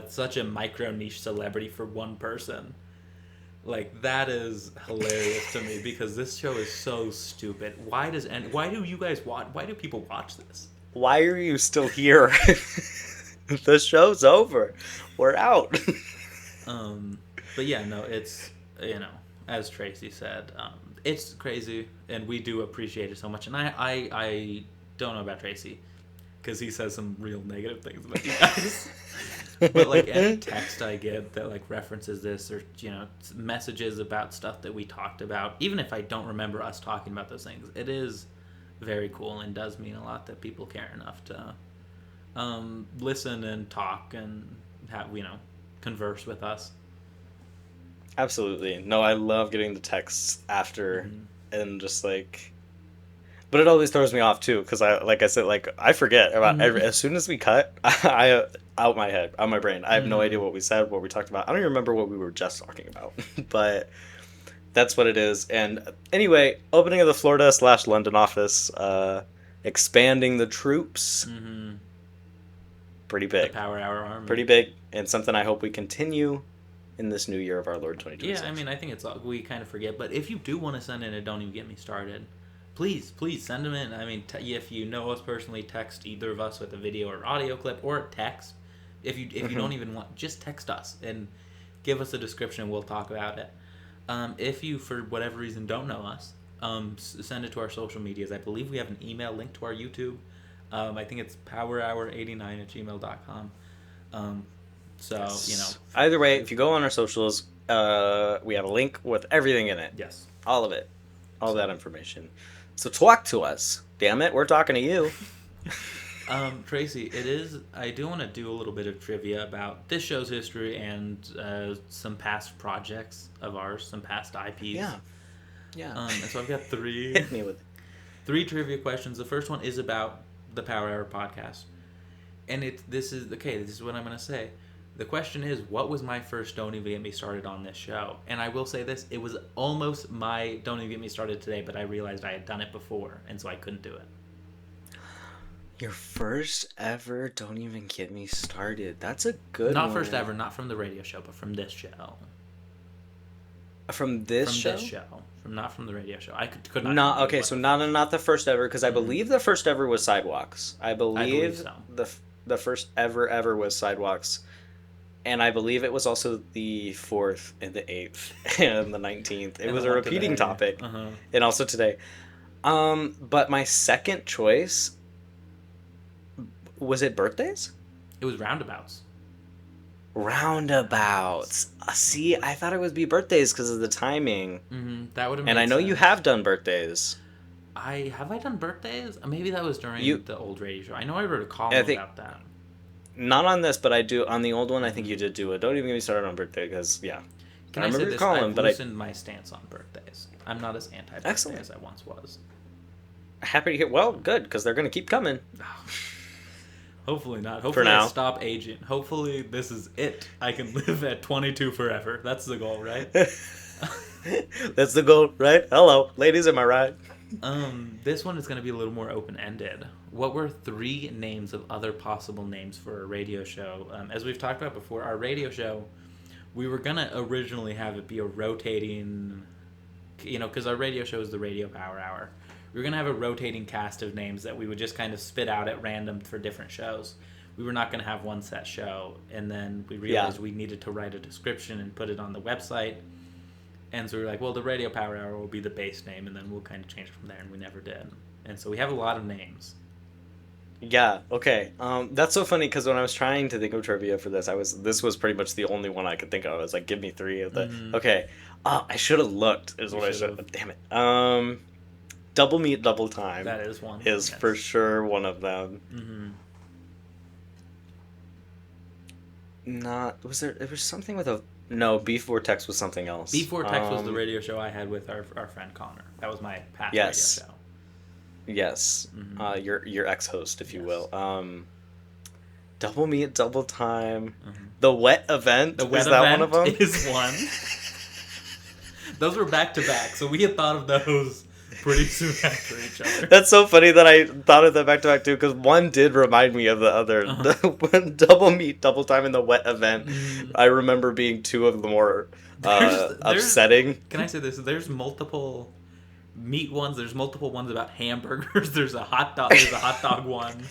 such a micro niche celebrity for one person. Like, that is hilarious to me, because this show is so stupid. Why do you guys watch? Why do people watch this? Why are you still here? The show's over. We're out. But yeah, no, it's, as Tracy said, it's crazy, and we do appreciate it so much. And I don't know about Tracy, because he says some real negative things about you guys. But like any text I get that like references this, or messages about stuff that we talked about, even if I don't remember us talking about those things, it is very cool and does mean a lot that people care enough to listen and talk and have converse with us. Absolutely. No, I love getting the texts after and just like, but it always throws me off too, because I forget about as soon as we cut, I out my brain. I have no idea what we said, what we talked about. I don't even remember what we were just talking about, but that's what it is. And anyway, opening of the Florida/London office, expanding the troops. Pretty big. The Power Hour Army. Pretty big, and something I hope we continue in this new year of our Lord 2026. Yeah, I mean, I think we kind of forget, but if you do want to send in a Don't Even Get Me Started, please send them in. I mean, if you know us personally, text either of us with a video or audio clip, or text. If you don't even want, just text us and give us a description. We'll talk about it. If you, for whatever reason, don't know us, send it to our social medias. I believe we have an email link to our YouTube. I think it's powerhour89@gmail.com. So, yes. Either way, if you go on our socials, we have a link with everything in it. Yes. All of it. All that information. So talk to us. Damn it, we're talking to you. Tracy, I do want to do a little bit of trivia about this show's history and some past projects of ours, some past IPs. Yeah. And so I've got three. Hit me with it. 3 trivia questions. The first one is about the Power Hour podcast. And this is what I'm going to say. The question is, what was my first Don't Even Get Me Started on this show? And I will say this, it was almost my Don't Even Get Me Started today, but I realized I had done it before, and so I couldn't do it. Your first ever Don't Even Get Me Started. That's a good one. Not first ever, not from the radio show, but from this show. From this show? From this show. Not from the radio show. I could not. Not okay. So not the first ever, because I believe the first ever was Sidewalks. I believe so. the first ever was Sidewalks, and I believe it was also the 4th and the 8th and the 19th. It was a repeating topic, and also today. But my second choice, was it birthdays? It was Roundabouts. Roundabouts. See, I thought it would be birthdays because of the timing. That would have. And I know you have done birthdays. Have I done birthdays? Maybe that was during the old radio show. I know I wrote a column about that. Not on this, but I do on the old one. I think you did do it. Don't even get me started on birthday, because I remember your column, but I've loosened my stance on birthdays. I'm not as anti-birthday as I once was. Happy to hear. Well, good, because they're going to keep coming. Hopefully not. Hopefully I stop aging. Hopefully this is it. I can live at 22 forever. That's the goal, right? That's the goal, right? Hello, ladies, am I right? This one is going to be a little more open-ended. What were 3 names of other possible names for a radio show? As we've talked about before, our radio show, we were going to originally have it be a rotating, because our radio show is the Radio Power Hour. We were going to have a rotating cast of names that we would just kind of spit out at random for different shows. We were not going to have one set show. And then we realized we needed to write a description and put it on the website. And so we were like, well, the Radio Power Hour will be the base name, and then we'll kind of change from there. And we never did. And so we have a lot of names. Yeah. Okay. That's so funny because when I was trying to think of trivia for this, this was pretty much the only one I could think of. I was like, give me three of the. Mm-hmm. Okay. I should have looked. Is You what I should should. have. Damn it. Double meat, double time. That is one. Is Yes. for sure one of them. Mm-hmm. Not was there? There was something with a. No, Beef Vortex was something else. Beef Vortex was the radio show I had with our friend Connor. That was my past Yes. radio show. Yes. Mm-hmm. Your ex-host, if you Yes. will. Double meat, double time. Mm-hmm. The wet event. The wet is that event one of them? is one. Those were back to back, so we had thought of those pretty soon after each other. That's so funny that I thought of that back to back too, because one did remind me of the other. Uh-huh. Double meat, double time in the wet event. I remember being two of the more There's- upsetting. Can I say this? There's multiple meat ones. There's multiple ones about hamburgers. There's a hot dog. There's a hot dog one.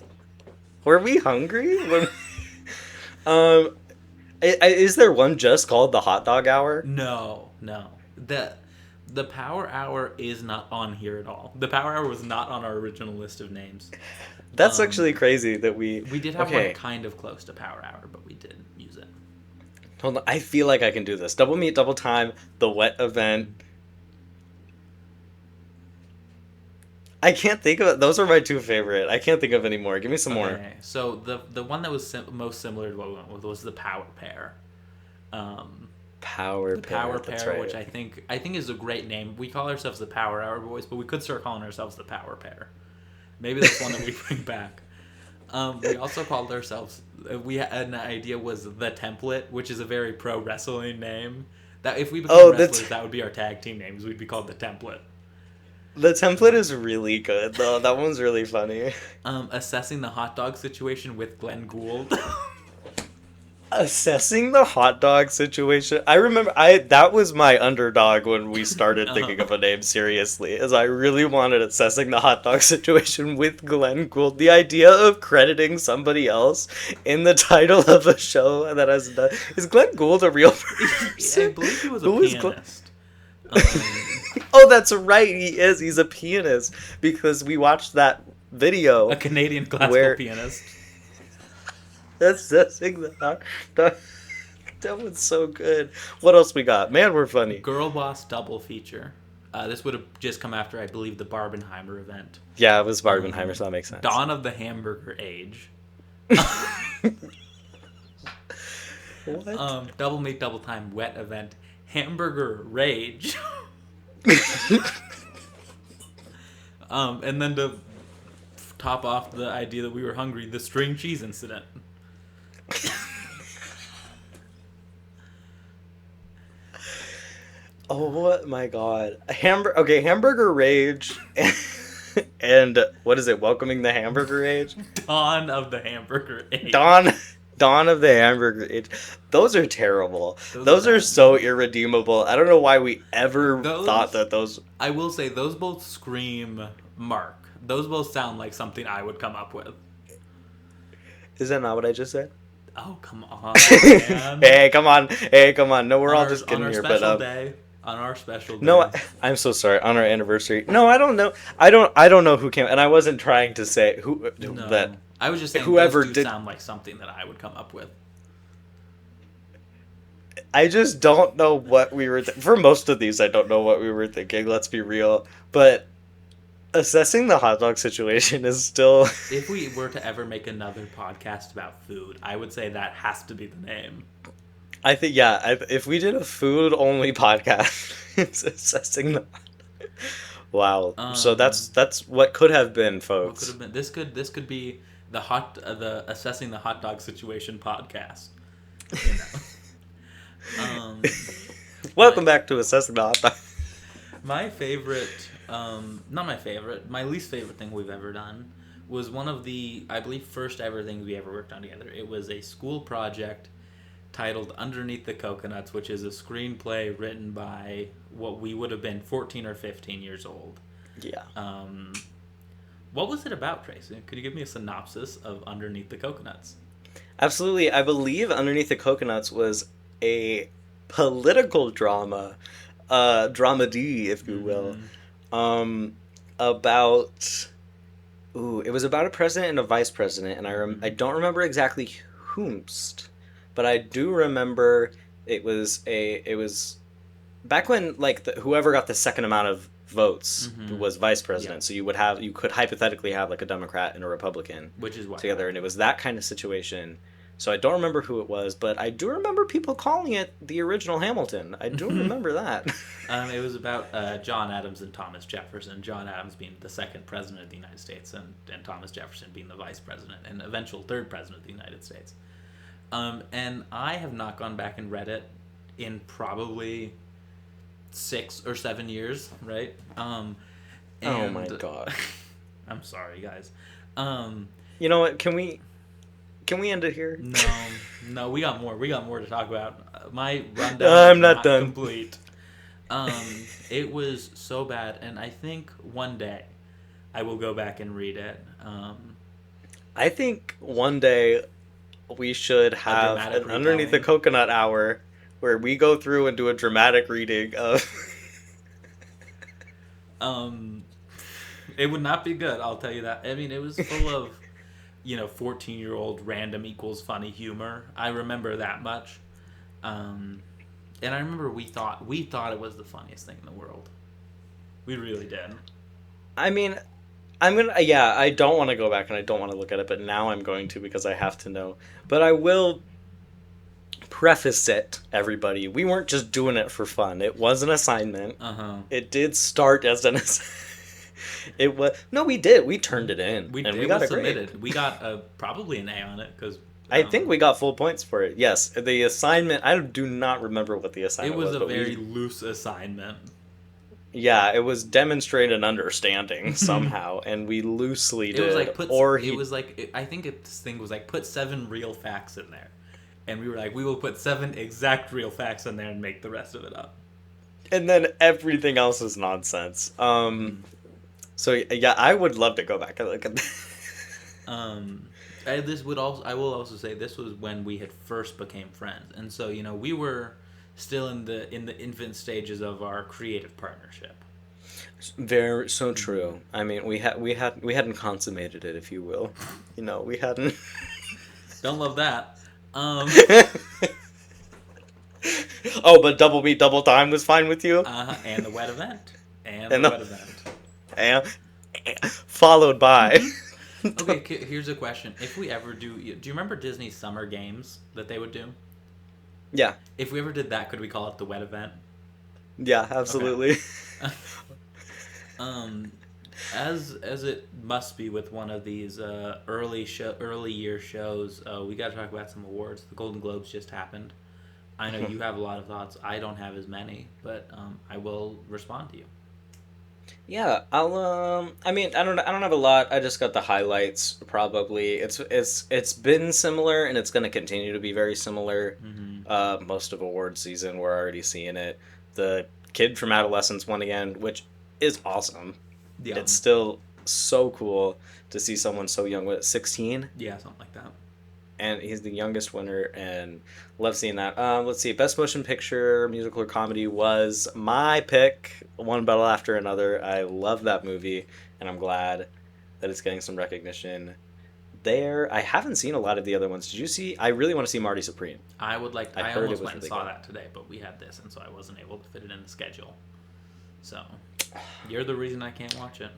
Were we hungry? Is there one just called the hot dog hour? No. The Power Hour is not on here at all. The Power Hour was not on our original list of names. That's actually crazy that we did have one kind of close to Power Hour, but we didn't use it. Hold on, I feel like I can do this. Double meat, double time, the wet event. I can't think of it. Those are my two favorite. I can't think of any more. Give me some more. So the one that was most similar to what we went with was the Power Pair. Power Power Pair, that's Pair, right. which I think is a great name. We call ourselves the Power Hour Boys, but we could start calling ourselves the Power Pair. Maybe that's one that we bring back. We also called ourselves. We had an idea was the Template, which is a very pro wrestling name. That if we become wrestlers, that would be our tag team names. We'd be called the Template. The Template is really good though. That one's really funny. Assessing the hot dog situation with Glenn Gould. Assessing the hot dog situation. I remember that was my underdog when we started thinking of a name seriously, as I really wanted assessing the hot dog situation with Glenn Gould. The idea of crediting somebody else in the title of a show that has done. Is Glenn Gould a real person? I believe he was a pianist. Oh, that's right. He is. He's a pianist because we watched that video. A Canadian classical pianist. Assessing the hot dog. That was so good. What else we got? Man, we're funny. Girl Boss double feature. This would have just come after, I believe, the Barbenheimer event. Yeah, it was Barbenheimer, so that makes sense. Dawn of the Hamburger Age. What? Double meat, double time, wet event. Hamburger Rage. And then to top off the idea that we were hungry, the string cheese incident. Oh my god. Hamburger Rage and what is it? Welcoming the Hamburger Age? Dawn of the Hamburger Age. Dawn of the Hamburger Age. Those are terrible. Those are so irredeemable. I don't know why we ever thought that those... I will say, those both scream Mark. Those both sound like something I would come up with. Is that not what I just said? Oh, come on, man. Hey, come on. No, we're all just kidding here. On our special day. No, I'm so sorry. On our anniversary. No, I don't know. I don't know who came, and I wasn't trying to say that. I was just saying whoever those did sound like something that I would come up with. I just don't know what we were for most of these. I don't know what we were thinking. Let's be real. But assessing the hot dog situation is still. If we were to ever make another podcast about food, I would say that has to be the name. I think if we did a food only podcast, it's assessing the. Wow. So that's what could have been, folks. What could have been? This could be the assessing the hot dog situation podcast. You know. Welcome back to assessing the hot dog. My favorite, not my favorite, my least favorite thing we've ever done was one of the, I believe, first ever things we ever worked on together. It was a school project titled Underneath the Coconuts, which is a screenplay written by what we would have been 14 or 15 years old. Yeah. What was it about, Tracy? Could you give me a synopsis of Underneath the Coconuts? Absolutely. I believe Underneath the Coconuts was a political drama, dramedy, if you will, about Ooh, it was about a president and a vice president, and I don't remember exactly whomst, but I do remember it was back when like whoever got the second amount of votes was vice president. Yeah. So you could hypothetically have like a Democrat and a Republican Which is what together, and it was that kind of situation. So I don't remember who it was, but I do remember people calling it the original Hamilton. I do remember that. It was about John Adams and Thomas Jefferson. John Adams being the second president of the United States, and Thomas Jefferson being the vice president and eventual third president of the United States. And I have not gone back and read it in probably 6 or 7 years, right? Oh my god! I'm sorry, guys. You know what? Can we end it here? No, we got more. We got more to talk about. My rundown I'm is not done. Complete. It was so bad, and I think one day I will go back and read it. I think one day we should have an Underneath the Coconut Hour where we go through and do a dramatic reading of... It would not be good, I'll tell you that. I mean, it was full of, 14-year-old random equals funny humor. I remember that much. And I remember we thought it was the funniest thing in the world. We really did. I mean, I don't want to go back and I don't want to look at it, but now I'm going to because I have to know. But I will preface it, everybody. We weren't just doing it for fun. It was an assignment. It did start as an assignment. It was we did. We turned it in, we got a grade. We got probably an A on it because I think we got full points for it. Yes, the assignment. I do not remember what the assignment was. It was a very loose assignment. Yeah, it was demonstrate an understanding somehow, and we loosely did. It was like I think this thing was like put 7 real facts in there, and we were like, we will put 7 exact real facts in there and make the rest of it up. And then everything else is nonsense. So yeah, I would love to go back and look at that. I will also say this was when we had first became friends, and so we were still in the infant stages of our creative partnership. Very so true. I mean, we hadn't consummated it, if you will. We hadn't. Don't love that. Oh, but double meat, double time was fine with you. And the wet event. And the wet event. And followed by. Okay, here's a question. If we ever do you remember Disney's summer games that they would do? Yeah. If we ever did that, could we call it the wet event? Yeah, absolutely. Okay. As it must be with one of these early year shows, we got to talk about some awards. The Golden Globes just happened. I know you have a lot of thoughts. I don't have as many, but I will respond to you. Yeah, I'll I mean, I don't have a lot. I just got the highlights probably. It's been similar and it's going to continue to be very similar. Most of award season we're already seeing it. The kid from Adolescence won again, which is awesome. Yeah. It's still so cool to see someone so young with 16. Yeah, something like that. And he's the youngest winner, and love seeing that. Let's see, Best Motion Picture, Musical or Comedy was my pick, one battle after another. I love that movie, and I'm glad that it's getting some recognition there. I haven't seen a lot of the other ones. Did you see? I really want to see Marty Supreme. I would like. I almost went and saw that today, but we had this, and so I wasn't able to fit it in the schedule. So, you're the reason I can't watch it.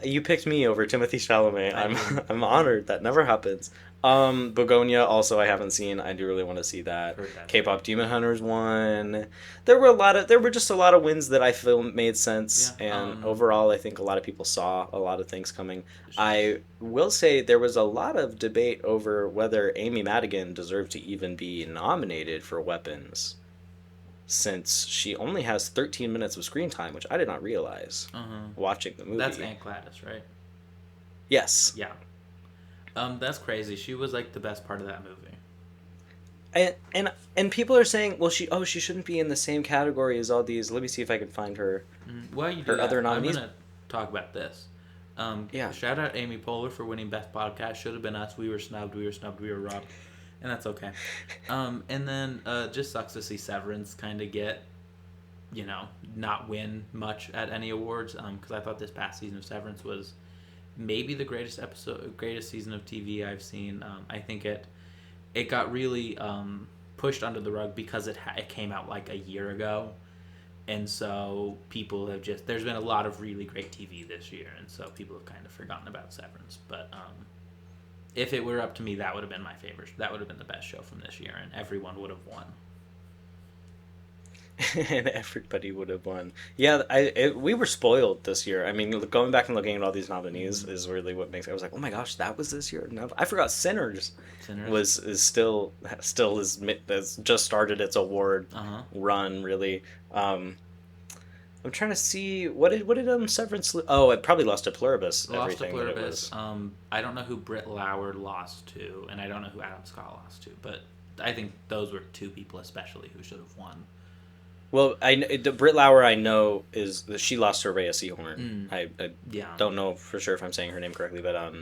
You picked me over Timothée Chalamet. I'm honored. That never happens. Begonia also I haven't seen. I do really want to see that. K-pop Demon Hunters won. There were just a lot of wins that I feel made sense, and overall I think a lot of people saw a lot of things coming. I will say there was a lot of debate over whether Amy Madigan deserved to even be nominated for Weapons, since she only has 13 minutes of screen time, which I did not realize watching the movie. That's Aunt Gladys, right? Yes. Yeah. That's crazy. She was like the best part of that movie. And people are saying, well, she shouldn't be in the same category as all these. Let me see if I can find her. Well, you do her other nominees. I'm gonna talk about this. Yeah. Shout out Amy Poehler for winning Best Podcast. Should have been us. We were snubbed. We were robbed. And that's okay. And then just sucks to see Severance kind of get not win much at any awards. Because I thought this past season of Severance was maybe the greatest season of TV I've seen. I think it got really pushed under the rug because it came out like a year ago, and so people have there's been a lot of really great TV this year, and so people have kind of forgotten about Severance. But if it were up to me, that would have been my favorite. That would have been the best show from this year, and everyone would have won. And everybody would have won. Yeah, we were spoiled this year. I mean, going back and looking at all these nominees is really what makes. I was like, oh my gosh, that was this year. No, I forgot Sinners. Is still has just started its award run. Really, I'm trying to see what did Severance. Oh, it probably lost to Pluribus. Lost to Pluribus. I don't know who Britt Lauer lost to, and I don't know who Adam Scott lost to, but I think those were two people especially who should have won. Well, the Britt Lauer I know is that she lost to Rhea Seehorn. I don't know for sure if I'm saying her name correctly, but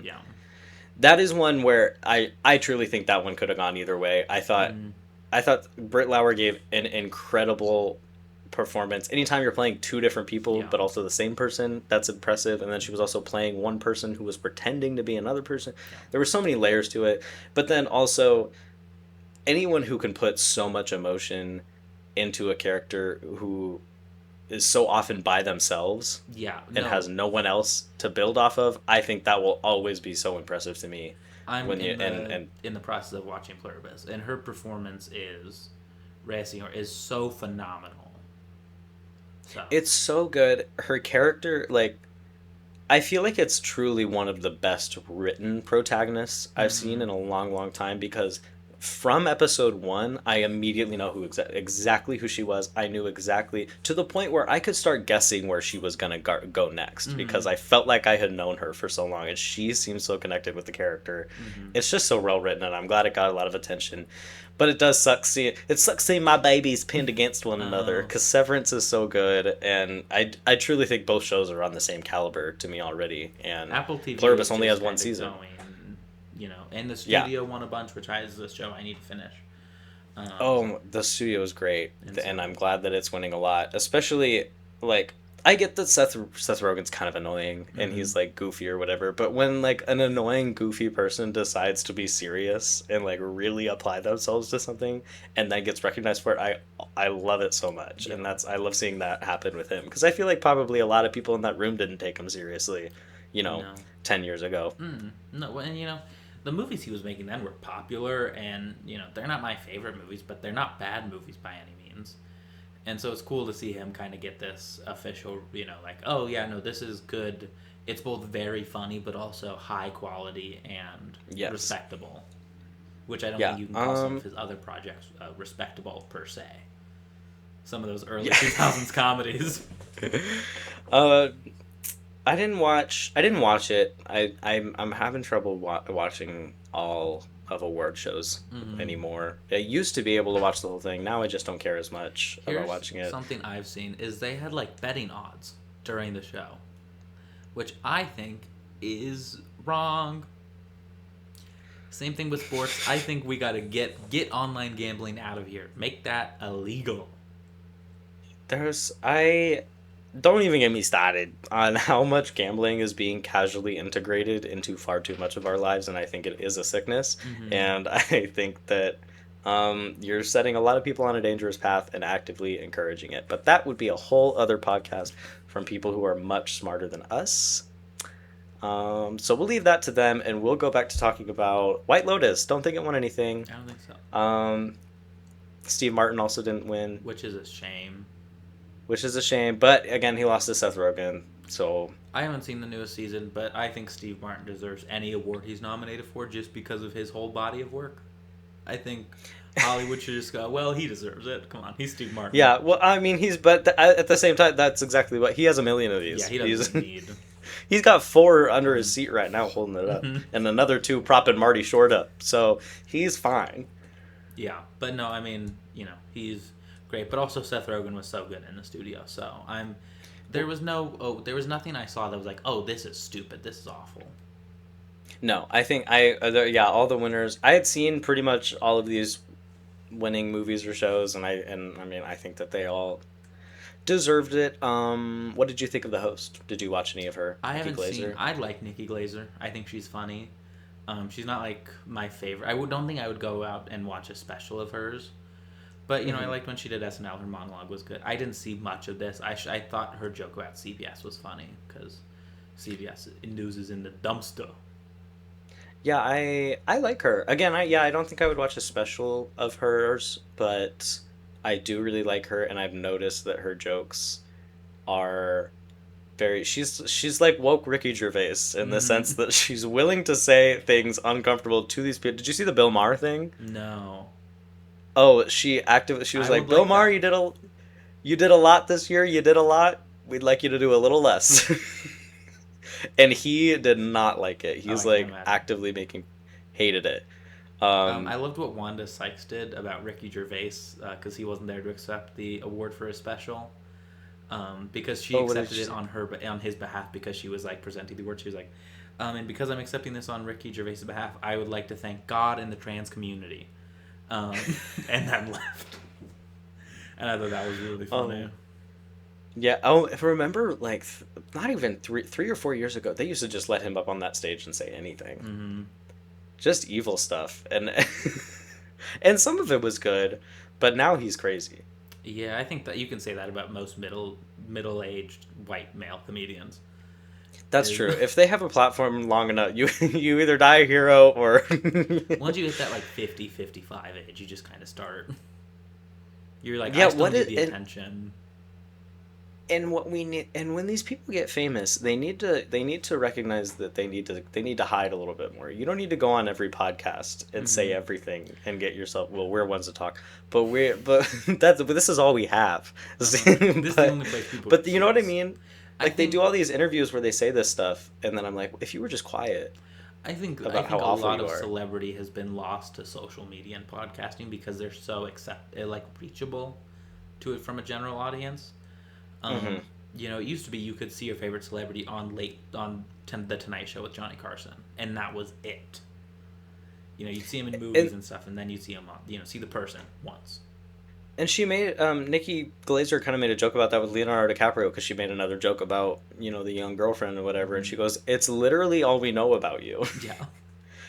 that is one where I truly think that one could have gone either way. I thought Britt Lauer gave an incredible performance. Anytime you're playing two different people, but also the same person, that's impressive. And then she was also playing one person who was pretending to be another person. There were so many layers to it. But then also, anyone who can put so much emotion into a character who is so often by themselves and has no one else to build off of, I think that will always be so impressive to me. I'm in the process of watching Pluribus, and her performance is so phenomenal. It's so good. Her character, I feel like it's truly one of the best written protagonists I've seen in a long, long time, because from episode 1, I immediately know exactly who she was. I knew exactly, to the point where I could start guessing where she was going to go next, because I felt like I had known her for so long, and she seems so connected with the character. It's just so well written, and I'm glad it got a lot of attention. But it does suck seeing my babies pinned against one another, because Severance is so good, and I truly think both shows are on the same caliber to me already. And Apple TV Pluribus only has one season. And the studio won a bunch, which is a show I need to finish. The studio is great, and I'm glad that it's winning a lot. Especially, I get that Seth Rogen's kind of annoying, and he's, goofy or whatever, but when, an annoying, goofy person decides to be serious and, really apply themselves to something, and then gets recognized for it, I love it so much, and I love seeing that happen with him, because I feel like probably a lot of people in that room didn't take him seriously, 10 years ago. No, and, the movies he was making then were popular, and, they're not my favorite movies, but they're not bad movies by any means. And so it's cool to see him kind of get this official, this is good. It's both very funny, but also high quality and respectable. Which I don't think you can call some of his other projects respectable per se. Some of those early 2000s comedies. I didn't watch it. I'm having trouble watching all of award shows anymore. I used to be able to watch the whole thing. Now I just don't care as much about watching it. Something I've seen is they had betting odds during the show, which I think is wrong. Same thing with sports. I think we got to get online gambling out of here. Make that illegal. Don't even get me started on how much gambling is being casually integrated into far too much of our lives, and I think it is a sickness. And I think that you're setting a lot of people on a dangerous path and actively encouraging it. But that would be a whole other podcast from people who are much smarter than us. So we'll leave that to them, and we'll go back to talking about White Lotus. Don't think it won anything. I don't think so. Steve Martin also didn't win. Which is a shame. But again, he lost to Seth Rogen, so... I haven't seen the newest season, but I think Steve Martin deserves any award he's nominated for just because of his whole body of work. I think Hollywood should just go, well, he deserves it. Come on, he's Steve Martin. Yeah, well, I mean, at the same time, that's exactly what... He has a million of these. Yeah, he doesn't need... He's got 4 under his seat right now holding it up, and another 2 propping Marty Short up, so he's fine. Yeah, but no, I mean, he's... great, but also Seth Rogen was so good in the studio. So there was nothing I saw that was like, oh, this is stupid, this is awful. No, I think all the winners. I had seen pretty much all of these winning movies or shows, and I mean, I think that they all Deserved it. What did you think of the host? Did you watch any of her? I Nikki haven't Glaser? seen. I like Nikki Glaser. I think she's funny. She's not like my favorite. Don't think I would go out and watch a special of hers. But I liked when she did SNL. Her monologue was good. I didn't see much of this. I thought her joke about CBS was funny because CBS news is in the dumpster. Yeah, I like her. Again, I don't think I would watch a special of hers, but I do really like her, and I've noticed that her jokes are very. She's like woke Ricky Gervais in the sense that she's willing to say things uncomfortable to these people. Did you see the Bill Maher thing? No. Oh, she was I like, would Bill like Maher, that. you did a lot this year. You did a lot. We'd like you to do a little less. And he did not like it. Oh, He's I can't like imagine. actively hated it. I loved what Wanda Sykes did about Ricky Gervais because he wasn't there to accept the award for his special. Because she What did accepted she it say? on his behalf because she was like presenting the award. She was like, and because I'm accepting this on Ricky Gervais' behalf, I would like to thank God and the trans community. And then left. And I thought that was really funny. Yeah. Oh, if I remember, like, not even 3 or 4 years ago, they used to just let him up on that stage and say anything. Mm-hmm. Just evil stuff, and and some of it was good, but now he's crazy. Yeah, I think that you can say that about most middle-aged white male comedians. That's true. If they have a platform long enough, you either die a hero or once you hit that like 50, 55 age, you just kind of start. You're like, yeah. I still What need is the attention. and what we need, and when these people get famous, they need to recognize that they need to hide a little bit more. You don't need to go on every podcast and say everything and get yourself. Well, we're ones to talk, but this is all we have. This is the only place people. But you know what I mean? I Like they think- do all these interviews where they say this stuff, and then I'm like, if you were just quiet. I think About how a awful lot you of are. celebrity has been lost to social media and podcasting because they're so reachable to it from a general audience. It used to be you could see your favorite celebrity on the Tonight Show with Johnny Carson, and that was it. You'd see him in movies and stuff, and then you'd see him see the person once. And she made Nikki Glaser kind of made a joke about that with Leonardo DiCaprio because she made another joke about the young girlfriend or whatever, and she goes, "It's literally all we know about you." Yeah.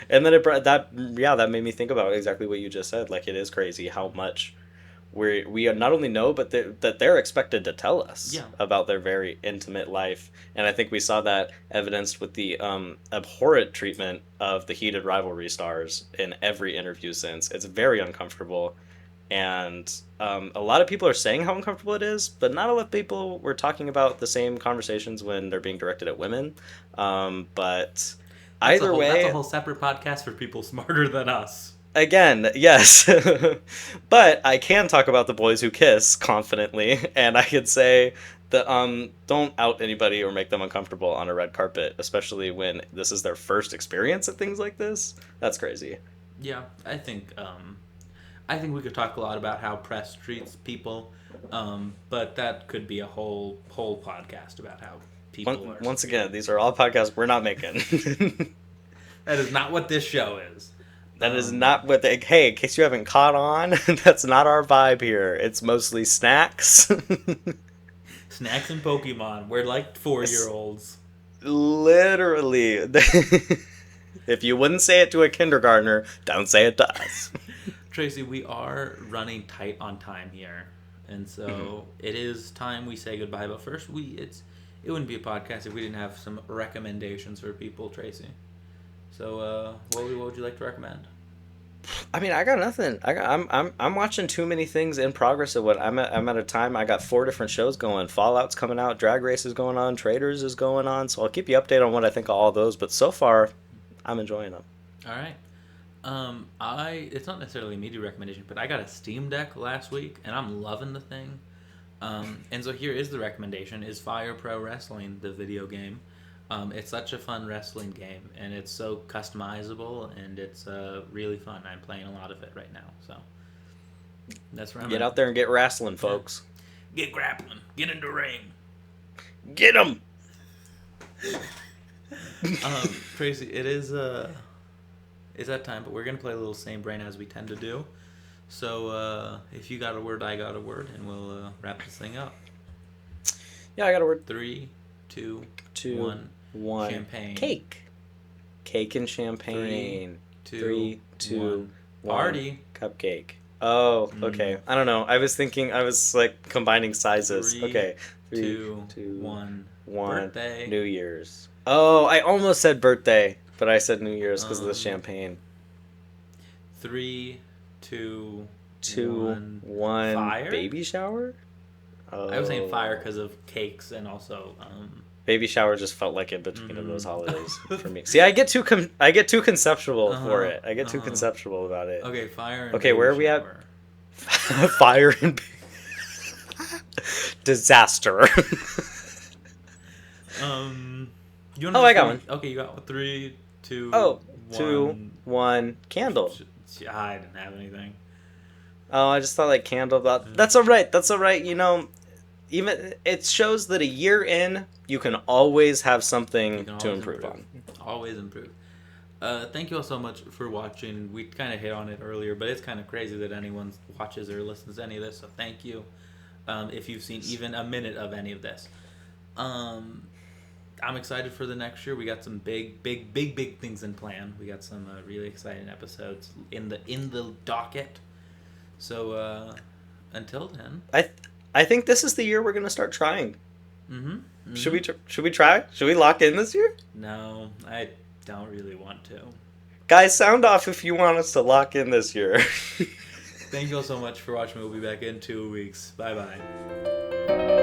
And then that made me think about exactly what you just said. Like it is crazy how much we not only know, but that they're expected to tell us about their very intimate life. And I think we saw that evidenced with the abhorrent treatment of the heated rivalry stars in every interview since. It's very uncomfortable. And a lot of people are saying how uncomfortable it is, but not a lot of people were talking about the same conversations when they're being directed at women. But either way... That's a whole separate podcast for people smarter than us. Again, yes. But I can talk about the boys who kiss confidently, and I could say that don't out anybody or make them uncomfortable on a red carpet, especially when this is their first experience at things like this. That's crazy. Yeah, I think we could talk a lot about how press treats people, but that could be a whole podcast about how people are. Once again, these are all podcasts we're not making. That is not what this show is. That is not what hey, in case you haven't caught on, that's not our vibe here. It's mostly snacks. Snacks and Pokemon. We're like 4-year-olds. Literally. If you wouldn't say it to a kindergartner, don't say it to us. Tracy, we are running tight on time here. And so it is time we say goodbye. But first, it wouldn't be a podcast if we didn't have some recommendations for people, Tracy. So, what would you like to recommend? I mean, I got nothing. I'm watching too many things in progress of what I'm at a time. I got 4 different shows going. Fallout's coming out, Drag Race is going on, Traders is going on. So I'll keep you updated on what I think of all those. But so far, I'm enjoying them. All right. It's not necessarily a media recommendation, but I got a Steam Deck last week, and I'm loving the thing. And so here is the recommendation: is Fire Pro Wrestling, the video game. It's such a fun wrestling game, and it's so customizable, and it's really fun. I'm playing a lot of it right now, so that's where I'm Get at. out there and get wrestling, folks. Get grappling. Get in the ring. Get them! Tracy, it's that time, but we're going to play a little Same Brain as we tend to do. So if you got a word, I got a word, and we'll wrap this thing up. Yeah, I got a word. 3, 2, 2, 1. Champagne. Cake. Cake and champagne. 3, 2, 1. Party. Cupcake. Oh, okay. I don't know. I was like combining sizes. 3, okay. 2, 1. Birthday. New Year's. Oh, I almost said birthday, but I said New Year's because of the champagne. 3, 2, 1. Fire? Baby shower? Oh. I was saying fire because of cakes and also baby shower just felt like in between of those holidays for me. See, I get too conceptual for it. I get too conceptual about it. Okay, fire and okay, where are we at? Fire and disaster. I got one. Okay, you got 3, 2, 2, 1. Candle. I didn't have anything. Oh, I just thought like candle. That's all right. That's all right. You know, even it shows that a year in, you can always have something to improve on. Always improve. Thank you all so much for watching. We kind of hit on it earlier, but it's kind of crazy that anyone watches or listens to any of this. So thank you. If you've seen even a minute of any of this. I'm excited for the next year. We got some big things in plan. We got some really exciting episodes in the docket. So until then, I think this is the year we're gonna start trying. Mm-hmm. Should we try? Should we lock in this year? No, I don't really want to. Guys, sound off if you want us to lock in this year. Thank you all so much for watching. We'll be back in 2 weeks. Bye bye.